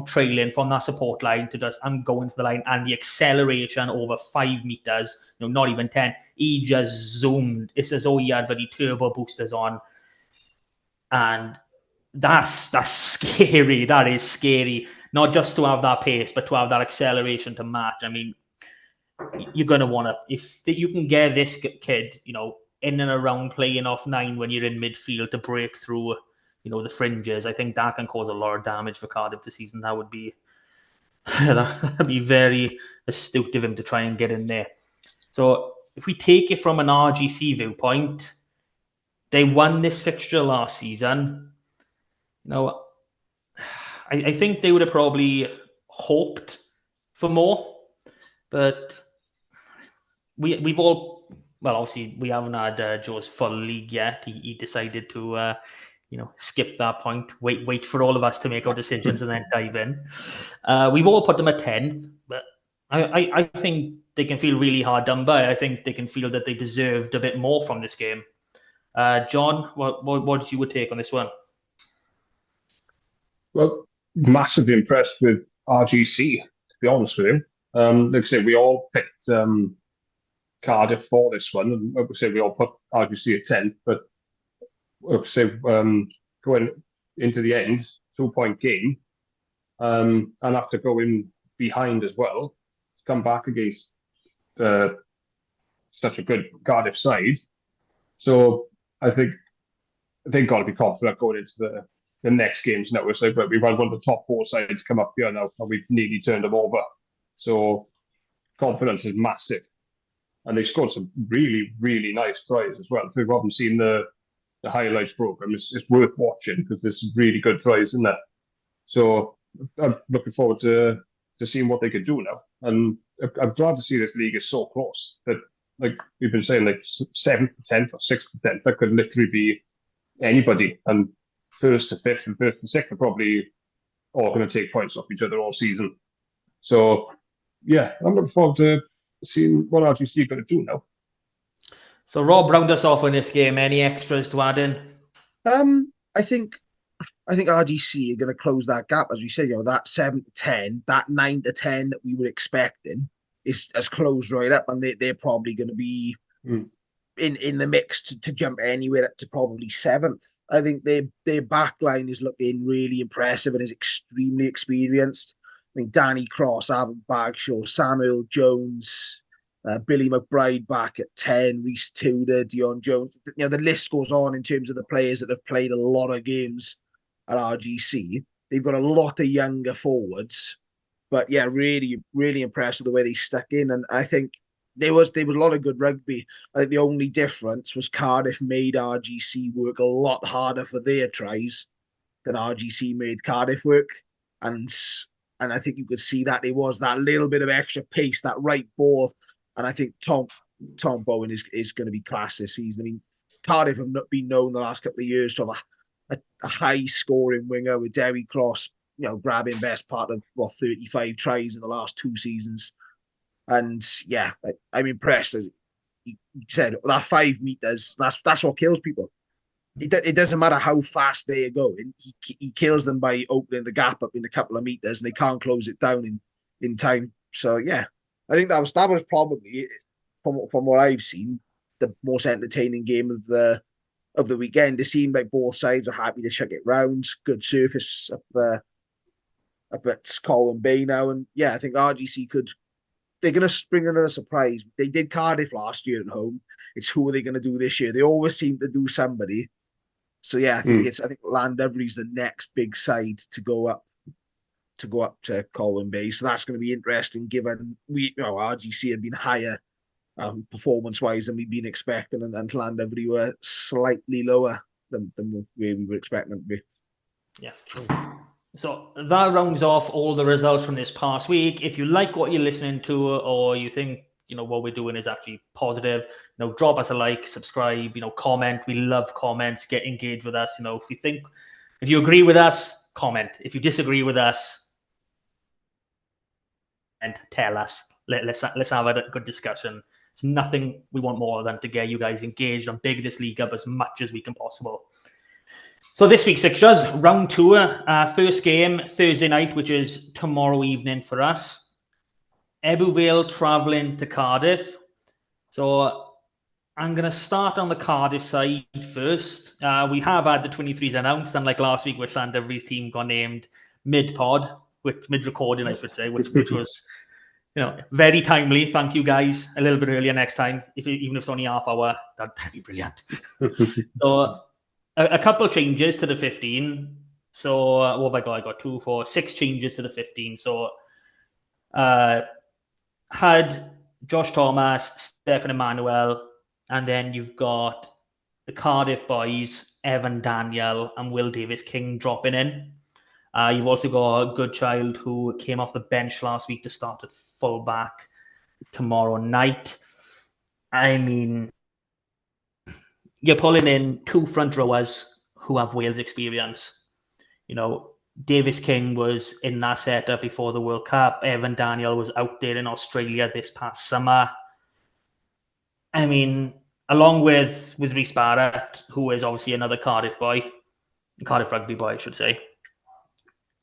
trailing from that support line to just, I'm going for the line, and the acceleration over 5 meters, not even 10, he just zoomed. It's as though he had bloody turbo boosters on. And that's scary. That is scary. Not just to have that pace, but to have that acceleration to match. I mean, you're going to want to, if you can get this kid, in and around playing off 9 when you're in midfield to break through, the fringes, I think that can cause a lot of damage for Cardiff this season. That would be very astute of him to try and get in there. So if we take it from an RGC viewpoint, they won this fixture last season. I think they would have probably hoped for more, but we've all, well, obviously we haven't had Joe's full league yet. He decided to skip that point, wait for all of us to make our decisions and then dive in. We've all put them at 10, but I think they can feel really hard done by. I think they can feel that they deserved a bit more from this game. John, what you would take on this one? Well, massively impressed with RGC, to be honest with you. Like I say, we all picked Cardiff for this one, and like I say, we all put RGC at 10, but like I say, going into the end, 2-point game, and after going behind as well, to come back against such a good Cardiff side. So I think they've got to be confident going into the next games now. It's like, right, we've had one of the top 4 sides come up here now, and we've nearly turned them over. So confidence is massive. And they scored some really, really nice tries as well. If you haven't seen the highlights program, it's worth watching because there's some really good tries in there. So I'm looking forward to seeing what they can do now. And I'm glad to see this league is so close that, like we've been saying, like 7th to 10th or 6th to 10th, that could literally be anybody. And 1st to 5th and 1st to 6th are probably all going to take points off each other all season. So, yeah, I'm looking forward to seeing what RGC are going to do now. So, Rob, round us off in this game. Any extras to add in? I think RGC are going to close that gap, as we said. That 7 to 10, that 9 to 10 that we were expecting has closed right up, and they're probably going to be in the mix to jump anywhere up to probably 7th. I think their back line is looking really impressive and is extremely experienced. I mean, Danny Cross, Avon Bagshaw, Samuel Jones, Billy McBride back at 10, Reece Tudor, Dion Jones. The list goes on in terms of the players that have played a lot of games at RGC. They've got a lot of younger forwards, but yeah, really, really impressed with the way they stuck in. And I think there was a lot of good rugby. I think the only difference was Cardiff made RGC work a lot harder for their tries than RGC made Cardiff work. And I think you could see that there was that little bit of extra pace, that right ball. And I think Tom Bowen is going to be class this season. I mean, Cardiff have not been known the last couple of years to have a high-scoring winger with Derry Cross, grabbing best part of 35 tries in the last 2 seasons. And yeah, I'm impressed. As you said, that 5 meters, that's what kills people. It doesn't matter how fast they're going. He kills them by opening the gap up in a couple of meters, and they can't close it down in time. So yeah, I think that was probably, from what I've seen, the most entertaining game of the weekend. It seemed like both sides are happy to chuck it round. Good surface up at Colwyn Bay now, and yeah, I think RGC they're going to spring another surprise. They did Cardiff last year at home. It's who are they going to do this year? They always seem to do somebody. So yeah, I think Llandovery's the next big side to go up to Colwyn Bay. So that's going to be interesting, given RGC have been higher performance-wise than we've been expecting, and Llandovery were slightly lower than where we were expecting them to be. Yeah. So that rounds off all the results from this past week. If you like what you're listening to, or you think what we're doing is actually positive, drop us a like, subscribe, comment. We love comments. Get engaged with us. If you agree with us, comment. If you disagree with us, and tell us. Let's have a good discussion. It's nothing we want more than to get you guys engaged and big this league up as much as we can possible. So this week's fixtures, round 2, first game Thursday night, which is tomorrow evening for us. Ebbw Vale travelling to Cardiff. So I'm going to start on the Cardiff side first. We have had the 23s announced, unlike last week, which Llandovery's team got named mid-pod, mid-recording, I should say, which was very timely. Thank you, guys. A little bit earlier next time, even if it's only half hour, that'd be brilliant. So a couple of changes to the 15. So what have I got? I got 2, 4, 6 changes to the 15. So had Josh Thomas, Stefan Emmanuel, and then you've got the Cardiff boys, Evan Daniel and Will Davis-King dropping in. You've also got a good child who came off the bench last week to start at fullback tomorrow night. I mean, you're pulling in 2 front rowers who have Wales experience. Davis-King was in that setup before the World Cup. Evan Daniel was out there in Australia this past summer. I mean, along with Rhys Barrett, who is obviously another Cardiff Rugby boy, I should say.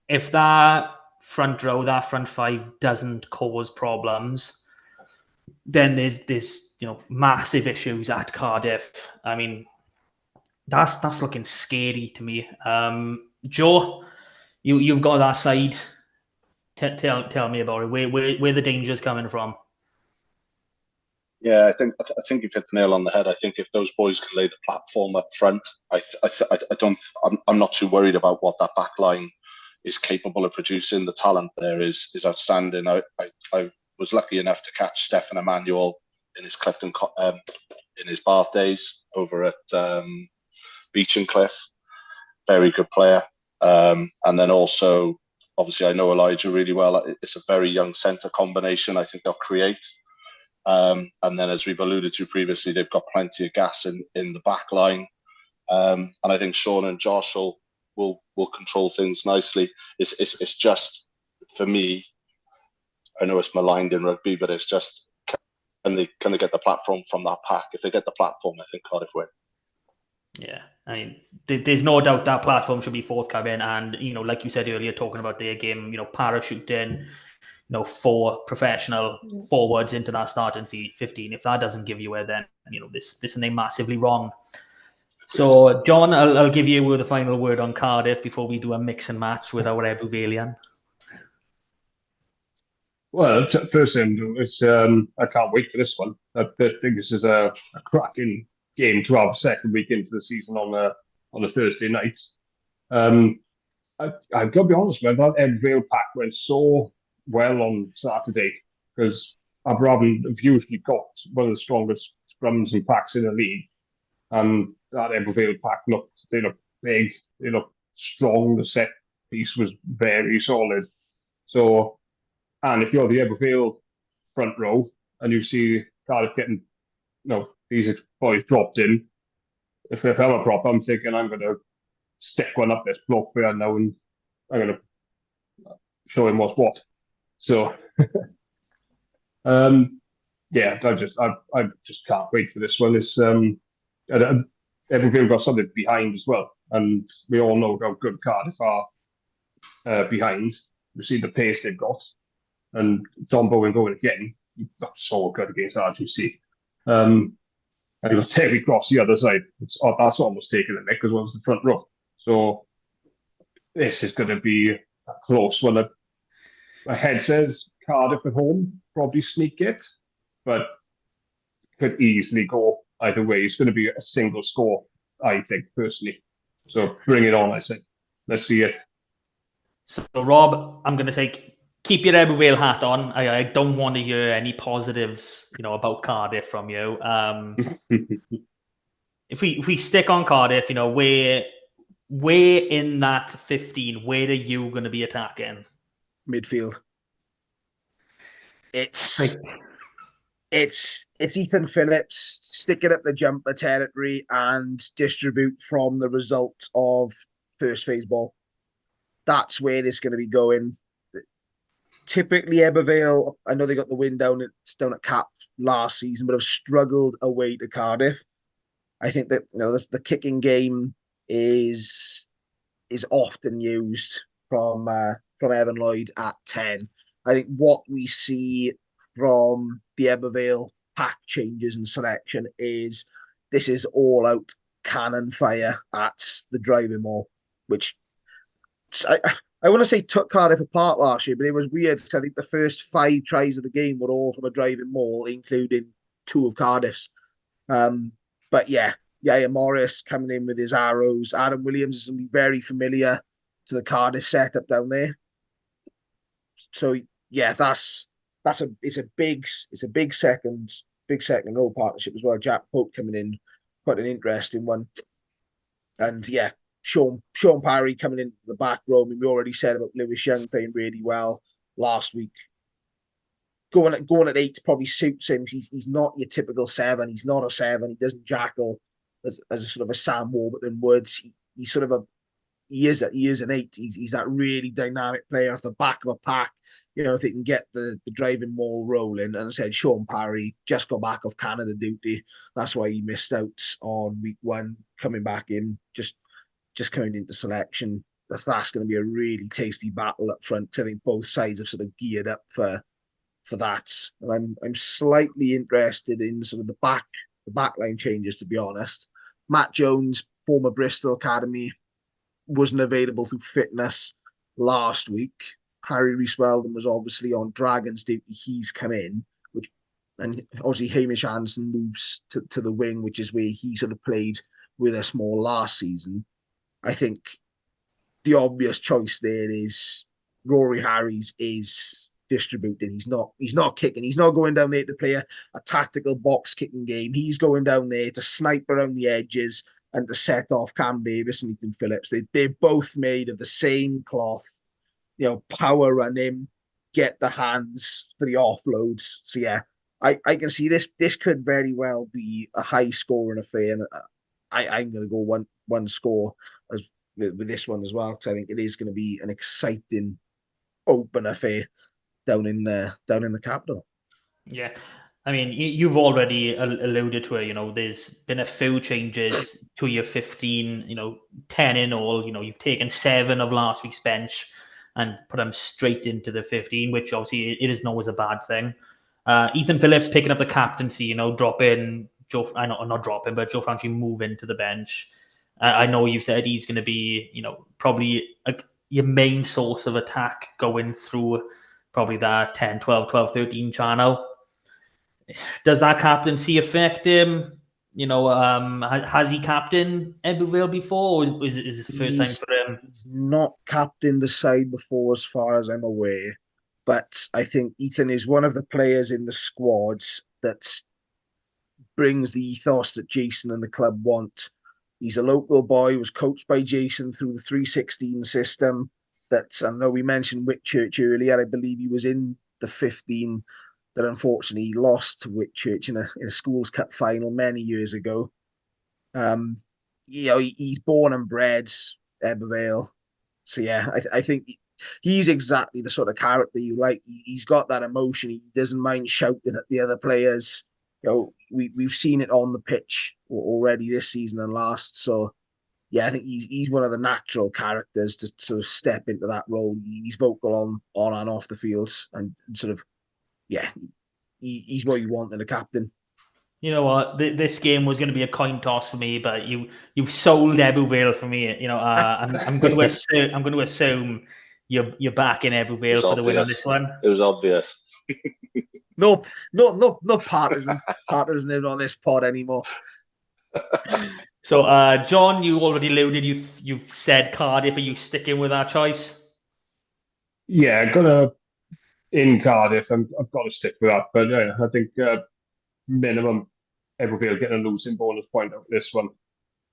if that front row, that front five doesn't cause problems, then there's massive issues at Cardiff. I mean, that's looking scary to me. Joe, you've got that side. Tell me about it. Where the danger's coming from? Yeah, I think you've hit the nail on the head. I think if those boys can lay the platform up front, I'm not too worried about what that back line is capable of producing. The talent there is outstanding. I was lucky enough to catch Stefan Emmanuel in his in his Bath days over at Beach and Cliff. Very good player. And then also, obviously, I know Elijah really well. It's a very young centre combination. I think they'll create. And then, as we've alluded to previously, they've got plenty of gas in the back line. And I think Sean and Josh will control things nicely. It's just, for me, I know it's maligned in rugby, but it's just, can they get the platform from that pack? If they get the platform, I think Cardiff win. Yeah, I mean, there's no doubt that platform should be forthcoming. And, like you said earlier, talking about their game, parachuting, 4 professional forwards into that starting 15. If that doesn't give you it, then, this is massively wrong. So, John, I'll give you the final word on Cardiff before we do a mix and match with our Ebu-Valian. Well, first thing, it's I can't wait for this one. I think this is a cracking game to have second week into the season on a Thursday night. I've got to be honest, man, that Ebbsvale pack went so well on Saturday because Aberravon have usually got one of the strongest scrums and packs in the league. And that Ebbsvale pack look big, they look strong. The set piece was very solid. So, and if you're the Ebbsvale front row and you see Cardiff getting, these boys dropped in, if I'm a prop, I'm thinking I'm going to stick one up this bloke there now and I'm going to show him what's what. So, yeah, I just can't wait for this one. It's Ebbsvale got something behind as well, and we all know how good Cardiff are behind. We see the pace they've got, and Tom Bowen going again. He got so good against RGC. And you've got Terry Cross the other side. That's almost taken the neck as well as the front row. So this is going to be a close one. My head says Cardiff at home, probably sneak it, but could easily go either way. It's going to be a single score, I think, personally. So bring it on, I say. Let's see it. So, Rob, I'm going to say keep your Ebbsvale hat on. I don't want to hear any positives, about Cardiff from you. If we stick on Cardiff, where in that 15, where are you going to be attacking? Midfield. It's Ethan Phillips sticking up the jumper territory and distribute from the result of first phase ball. That's where it's going to be going. Typically, Ebbsvale, I know they got the win down at Cap last season, but have struggled away to Cardiff. I think that the kicking game is often used from Evan Lloyd at 10. I think what we see from the Ebbsvale pack changes and selection is this is all out cannon fire at the driving maul, which I want to say took Cardiff apart last year, but it was weird. I think the first 5 tries of the game were all from a driving maul, including 2 of Cardiff's. But yeah, Morris coming in with his arrows. Adam Williams is going to be very familiar to the Cardiff setup down there. So yeah, it's a big second row partnership as well. Jack Pope coming in, quite an interesting one. And yeah, Sean Parry coming into the back row. I mean, we already said about Lewis Young playing really well last week. Going at 8 probably suits him. He's not your typical 7. He's not a 7. He doesn't jackal as a sort of a Sam Warburton Woods. He's sort of he is an 8. He's that really dynamic player off the back of a pack. If he can get the driving maul rolling. And I said Sean Parry just got back off Canada duty. That's why he missed out on week 1, coming back in just coming into selection. that's going to be a really tasty battle up front. I think both sides have sort of geared up for that. And I'm slightly interested in sort of the backline changes, to be honest. Matt Jones, former Bristol Academy, wasn't available through fitness last week. Harry Rees-Weldon was obviously on Dragons duty. He's come in, and obviously Hamish Hansen moves to the wing, which is where he sort of played with us more last season. I think the obvious choice there is Rory Harries is distributing. He's not kicking. He's not going down there to play a tactical box kicking game. He's going down there to snipe around the edges and to set off Cam Davis and Ethan Phillips. They're both made of the same cloth. Power run him, get the hands for the offloads. So yeah, I can see this could very well be a high scoring affair. And I'm going to go one score as with this one as well, because I think it is going to be an exciting open affair down in the capital. Yeah. I mean, you've already alluded to it. There's been a few changes to your 15, 10 in all. You've taken 7 of last week's bench and put them straight into the 15, which obviously it isn't always a bad thing. Ethan Phillips picking up the captaincy, dropping Joe, not dropping, but Joe Franchi moving to the bench. I know you've said he's going to be, probably your main source of attack going through probably that 10, 12, 13 channel. Does that captaincy affect him? Has he captained Ebervale before, or is this the first time for him? He's not captained the side before, as far as I'm aware. But I think Ethan is one of the players in the squads that brings the ethos that Jason and the club want. He's a local boy, was coached by Jason through the 316 system. I know we mentioned Whitchurch earlier. I believe he was in the 15 that unfortunately lost to Whitchurch in a Schools Cup final many years ago. He's born and bred Ebervale. So yeah, I think he's exactly the sort of character you like. He's got that emotion. He doesn't mind shouting at the other players. We've seen it on the pitch already this season and last. So yeah, I think he's one of the natural characters to sort of step into that role. He's vocal on and off the fields, and sort of, yeah, he's what you want in a captain. You know what? This game was going to be a coin toss for me, but you've sold Ebervale for me. I'm going to assume you're backing Ebervale for the win on this one. It was obvious. No partisan on this pod anymore. So, John, you already alluded. You've said Cardiff. Are you sticking with that choice? Yeah, in Cardiff. I've got to stick with that. But I think minimum Ebervale getting a losing bonus point out of this one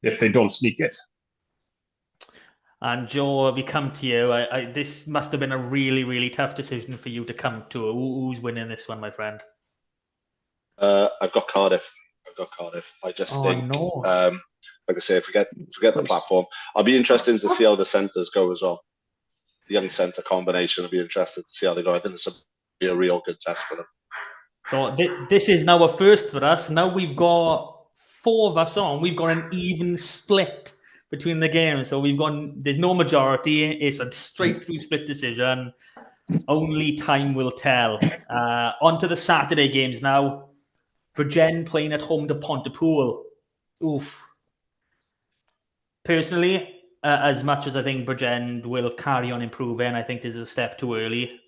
if they don't sneak it. And Joe, we come to you. This must have been a really, really tough decision for you to come to. Who's winning this one, my friend? I've got Cardiff. I just think, like I say, forget the platform. I'll be interested to see how the centres go as well. The young centre combination. I'll be interested to see how they go. I think this will be a real good test for them. So this is now a first for us. Now we've got 4 of us on. We've got an even split between the games. So there's no majority. It's a straight through split decision. Only time will tell. On to the Saturday games now. Bridgend playing at home to Pontypool. Oof. Personally, as much as I think Bridgend will carry on improving, I think this is a step too early.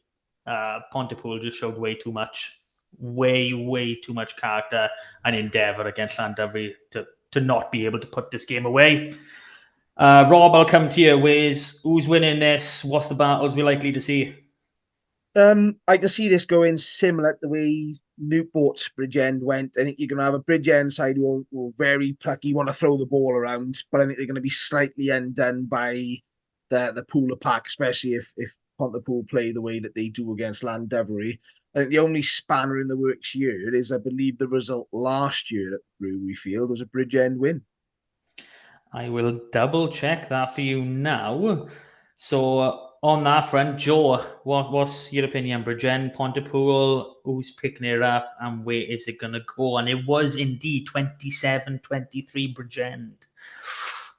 Pontypool just showed way too much character and endeavour against Llandovery to not be able to put this game away. Rob, I'll come to you. Who's winning this? What's the battles we're likely to see? I can see this going similar to the way Newport's Bridgend went. I think you're going to have a Bridgend side who are very plucky, want to throw the ball around, but I think they're going to be slightly undone by the Pooler pack, especially if Pontypool play the way that they do against Llandovery. I think the only spanner in the works here is, I believe, the result last year at Brewery Field was a Bridgend win. I will double check that for you now. So on that front, Joe, what's your opinion? Bridgend, Pontypool, who's picking it up and where is it going to go? And it was indeed 27-23 Bridgend.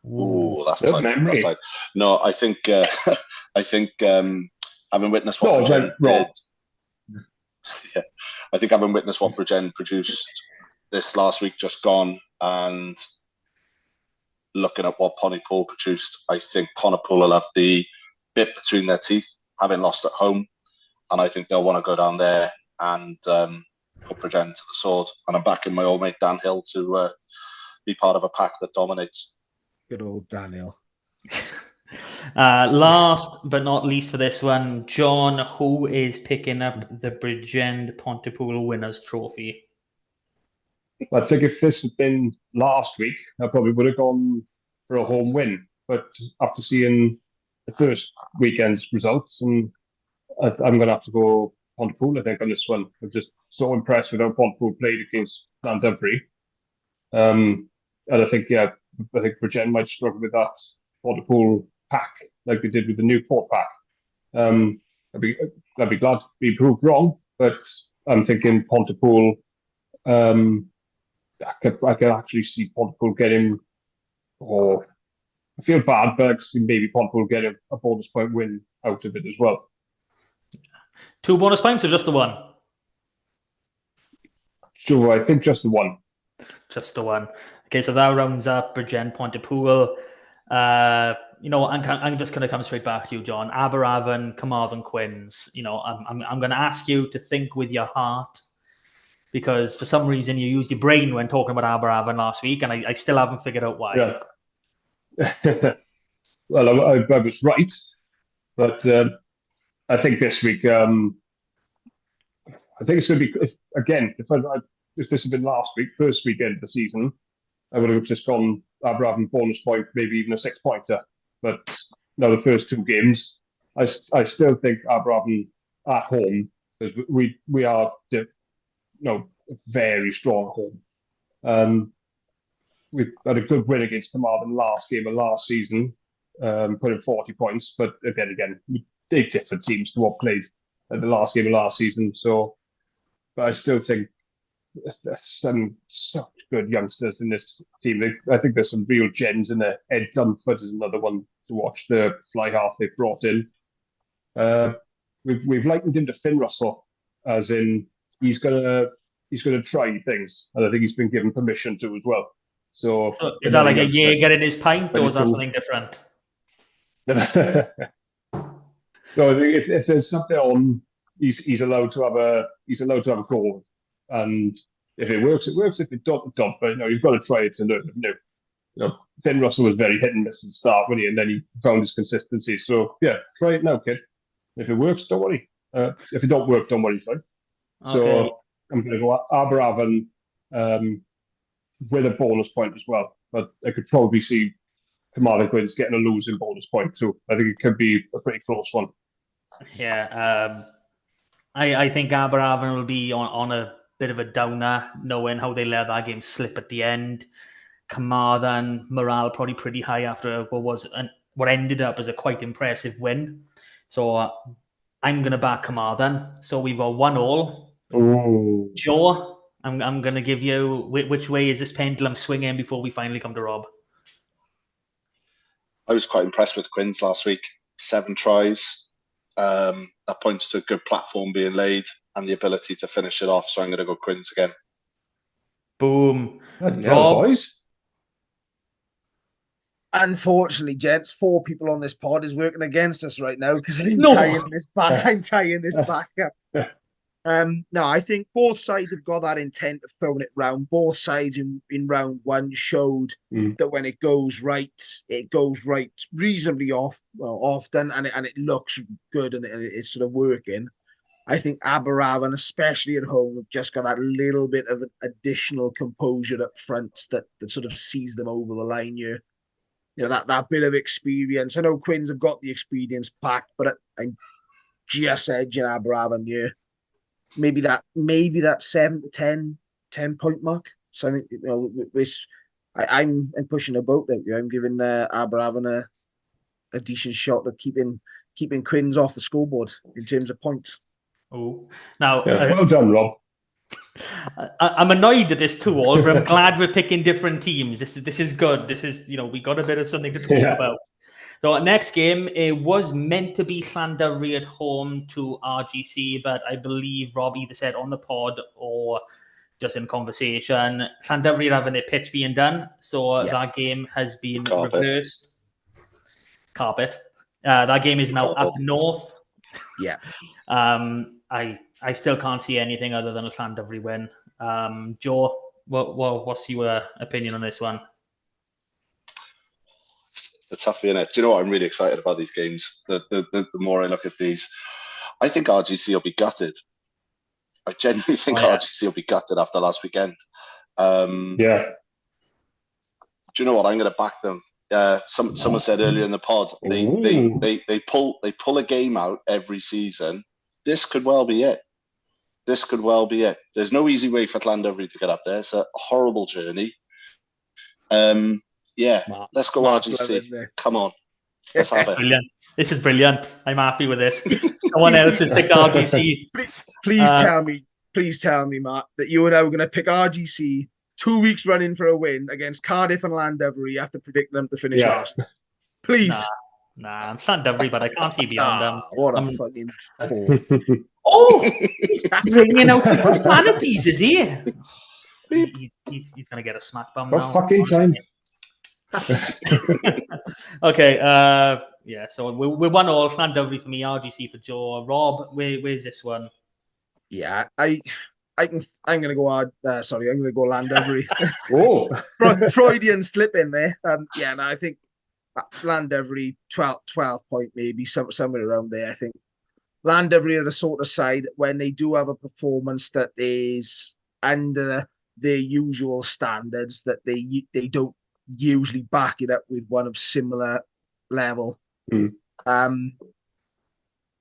Ooh, that's Good tight. memory. That's tight. No, I think having witnessed what Bridgen did, yeah, I think having witnessed what Bridgen produced this last week just gone, and looking at what Pontypool produced, I think Pontypool will have the bit between their teeth, having lost at home, and I think they'll want to go down there and put Bridgen to the sword. And I'm backing my old mate Dan Hill to be part of a pack that dominates. Good old Daniel. Last but not least for this one, John, who is picking up the Bridgend Pontypool Winners' Trophy? I think if this had been last week, I probably would have gone for a home win. But after seeing the first weekend's results, and I'm going to have to go Pontypool, I think, on this one. I'm just so impressed with how Pontypool played against Llandudfri. And I think Bridgen might struggle with that Pontypool pack, like they did with the Newport pack. I'd be glad to be proved wrong, but I'm thinking Pontypool. I can actually see Pontypool getting, or I feel bad, but I can see maybe Pontypool getting a bonus point win out of it as well. 2 bonus points or just the one? So I think just the one. Just the one. Okay, so that rounds up Bridgend Pontypool. I'm just going to come straight back to you, John. Aberavon, Carmarthen Quins. I'm going to ask you to think with your heart, because for some reason you used your brain when talking about Aberavon last week, and I still haven't figured out why. Yeah. Well, I was right, but I think this week, I think it's going to be, if this had been last week, first weekend of the season, I would have just gone Aberavon bonus point, maybe even a 6-pointer. But now the first 2 games, I still think Aberavon at home, because we are very strong at home. We had a good win against Carmarthen last game of last season, put in 40 points. But then again, they're different teams to what played at the last game of last season. But I still think there's some such good youngsters in this team. I think there's some real gems in there. Ed Dunford is another one to watch. The fly half they've brought in. We've likened him to Finn Russell, as in he's gonna try things, and I think he's been given permission to as well. So is that like a Jaeger in his pint, or is that something different? No, if there's something on, he's allowed to have a go, and if it works, it works. If it don't, it don't. But you've got to try it to learn. Finn Russell was very hit and miss at the start, wasn't he? And then he found his consistency. So yeah, try it now, kid. If it works, don't worry. If it don't work, don't worry. Sorry. Okay. So I'm going to go Aberavon with a bonus point as well. But I could probably see Carmarthen Quins getting a losing bonus point too. I think it could be a pretty close one. Yeah, I think Aberavon will be on a bit of a downer, knowing how they let that game slip at the end. Carmarthen morale probably pretty high after what ended up as a quite impressive win. So I'm going to back Carmarthen. So we've got 1-1. Ooh. Joe, I'm going to give you, which way is this pendulum swinging before we finally come to Rob? I was quite impressed with Quins last week. 7 tries. That points to a good platform being laid and the ability to finish it off. So I'm going to go Quins again. Boom. Rob, boys. Unfortunately, gents, 4 people on this pod is working against us right now because I'm tying this back up. No, I think both sides have got that intent of throwing it round. Both sides in round 1 showed that when it goes right reasonably often, and it looks good and it's sort of working. I think Aberavon, especially at home, have just got that little bit of an additional composure up front that sort of sees them over the line here. That bit of experience. I know Quins have got the experience back, but I'm just edging Aberavon here. Maybe that 7 to 10 point mark. So I think I'm pushing a boat there. I'm giving Aberavon a decent shot at keeping Quins off the scoreboard in terms of points. Oh, now well done, Rob. I'm annoyed at this too, all, but I'm glad we're picking different teams. This is good. This is, we got a bit of something to talk about. So next game, it was meant to be Llandovery at home to RGC, but I believe Rob either said on the pod or just in conversation, Llandovery are having their pitch being done, so that game has been reversed. Carpet. That game is now up north. Yeah. I still can't see anything other than a Llandovery win. Joe, what's your opinion on this one? It's a toughie, innit? Do you know what? I'm really excited about these games. The more I look at these, I think RGC will be gutted. I genuinely think RGC will be gutted after last weekend. Do you know what? I'm going to back them. Someone said earlier in the pod, they pull a game out every season. This could well be it. There's no easy way for Llandovery to get up there. It's a horrible journey. Let's go RGC. Come on. Let's have it. Brilliant. This is brilliant. I'm happy with this. Someone else has picked RGC. Please tell me, Matt, that you are now going to pick RGC 2 weeks running for a win against Cardiff and Llandovery after predicting them to finish last. Please. Nah, I'm Llandovery, but I can't see beyond them. What a fucking he's bringing out the profanities, is he? He's going to get a smack bum now. Fucking time. Okay, so we're 1-1, Llandovery for me, RGC for Joe. Rob, where's this one? Yeah, I'm gonna go I'm gonna go Llandovery. Freudian slip in there. I think Llandovery 12 point maybe somewhere around there. I think Llandovery are the sort of side that when they do have a performance that is under their usual standards, that they don't usually back it up with one of similar level. And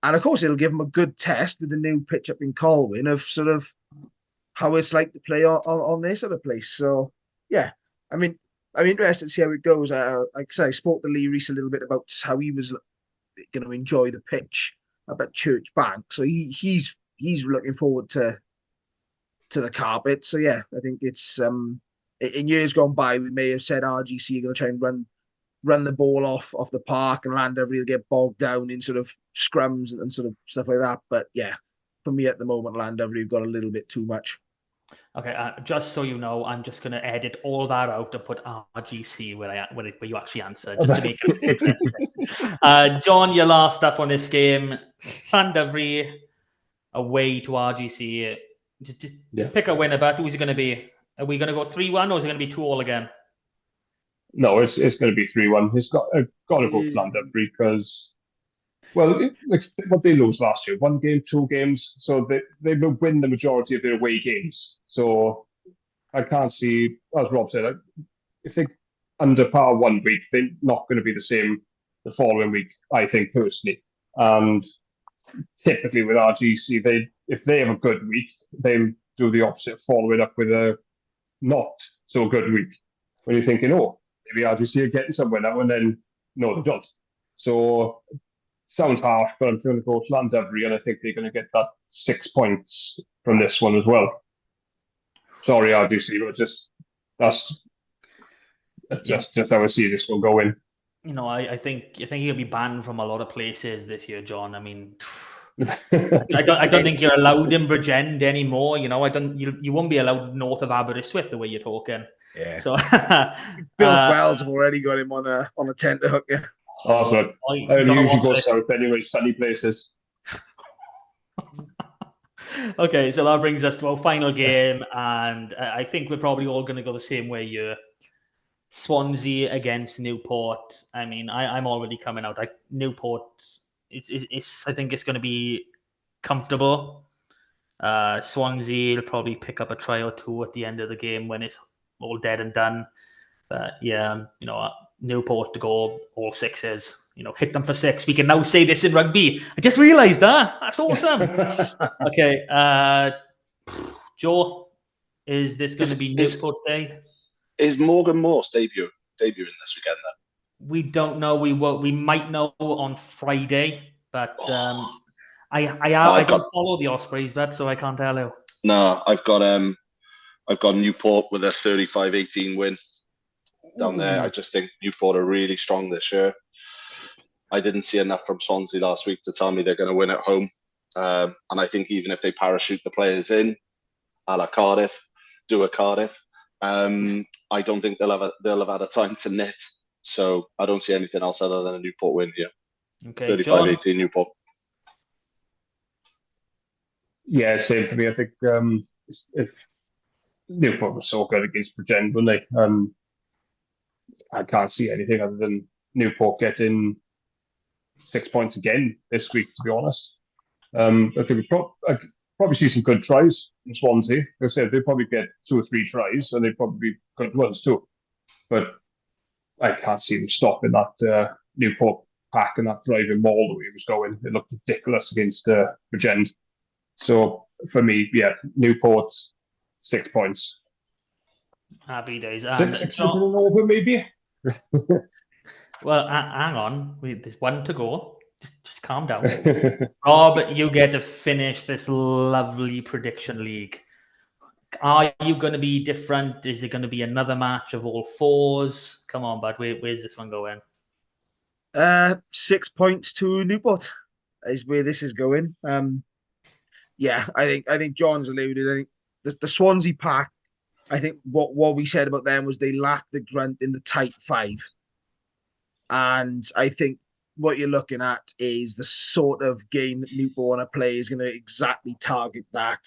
of course, it'll give them a good test with the new pitch up in Colwyn of sort of how it's like to play on this sort of place. So, yeah, I mean, I'm interested to see how it goes. Like I said, I spoke to Lee Reese a little bit about how he was going to enjoy the pitch up at Church Bank. So he's looking forward to the carpet. So, yeah, I think it's in years gone by, we may have said RGC are going to try and run the ball off the park, and Llandovery will get bogged down in sort of scrums and sort of stuff like that. But yeah, for me at the moment, Llandovery have got a little bit too much. Okay, just so you know, I'm just going to edit all that out and put RGC where you actually answer, just to make it interesting. John, your last up on this game, Llandovery away to RGC. Just pick a winner, but who's it going to be? Are we going to go 3-1 or is it going to be 2-2 again? No, it's going to be 3-1. It's got to go for Llandovery because, what they lose last year? 1 game, 2 games. So they will win the majority of their away games. So I can't see, as Rob said, if they under par 1 week, they're not going to be the same the following week, I think, personally. And typically with RGC, if they have a good week, they'll do the opposite, follow it up with a not so good week. When you're thinking, maybe RGC are getting somewhere now, and then no, they don't. So sounds harsh, but I'm going to go to Llandovery, and I think they're going to get that 6 points from this one as well. Sorry, RGC, but that's just how I see this one going. I think you'll be banned from a lot of places this year, John. I mean, I don't think you're allowed in Bridgend anymore. You won't be allowed north of Aberystwyth the way you're talking. Yeah. So Bill Wells have already got him on a tenterhook. Yeah. Oh, but I usually go south anyway, sunny places. Okay, so that brings us to our final game, and I think we're probably all going to go the same way here. Swansea against Newport. I mean, I'm already coming out. Newport, I think it's going to be comfortable. Swansea will probably pick up a try or 2 at the end of the game when it's all dead and done. But yeah, Newport to go all 6s. Hit them for 6. We can now say this in rugby. I just realised that. That's awesome. Okay, Joe, is this going to be Newport's day? Is Morgan Morse debuting this weekend then? We don't know. We might know on Friday, but I don't follow the Ospreys, but so I can't tell you. No, I've got Newport with a 35-18 win down there. I just think Newport are really strong this year. I didn't see enough from Swansea last week to tell me they're going to win at home. And I think even if they parachute the players in, a la Cardiff, I don't think they'll have had a time to knit. So I don't see anything else other than a Newport win here. Okay, 35-18 Newport. Yeah, same for me. I think if Newport was so good against Bridgend, weren't they? I can't see anything other than Newport getting 6 points again this week, to be honest. I think I could probably see some good tries in Swansea. Like I said, they probably get 2 or 3 tries, and they probably be good ones too. But I can't see them stopping that Newport pack and that driving ball the way it was going. It looked ridiculous against Bridgend. So for me, yeah, Newport 6 points. Happy days. 6 over maybe. Well, hang on. There's one to go. Just calm down. Rob, you get to finish this lovely prediction league. Are you going to be different? Is it going to be another match of all fours? Come on, bud. Where's this one going? 6 points to Newport is where this is going. Yeah, I think John's alluded. I think the Swansea pack. I think what we said about them was they lacked the grunt in the tight 5, and I think what you're looking at is the sort of game that Newport want to play is going to exactly target that.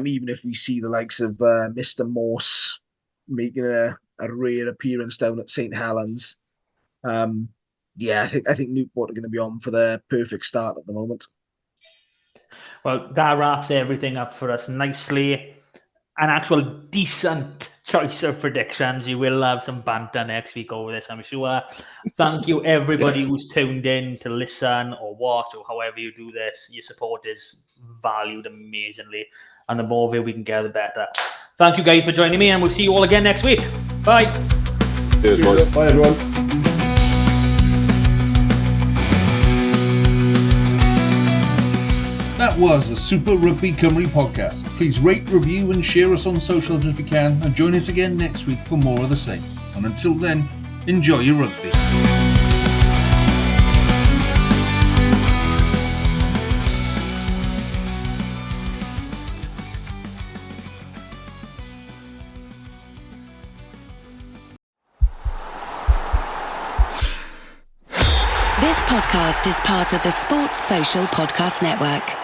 Even if we see the likes of Mr. Morse making a rare appearance down at St. Helens, yeah, I think Newport are going to be on for their perfect start at the moment. Well, that wraps everything up for us nicely. An actual decent choice of predictions. You will have some banter next week over this, I'm sure. Thank you, everybody who's tuned in to listen or watch or however you do this. Your support is valued amazingly. And the more of it we can get, the better. Thank you guys for joining me, and we'll see you all again next week. Bye. Cheers, boys. Bye, everyone. That was the Super Rugby Cymru podcast. Please rate, review and share us on socials if you can, and join us again next week for more of the same. And until then, enjoy your rugby. This podcast is part of the Sports Social Podcast Network.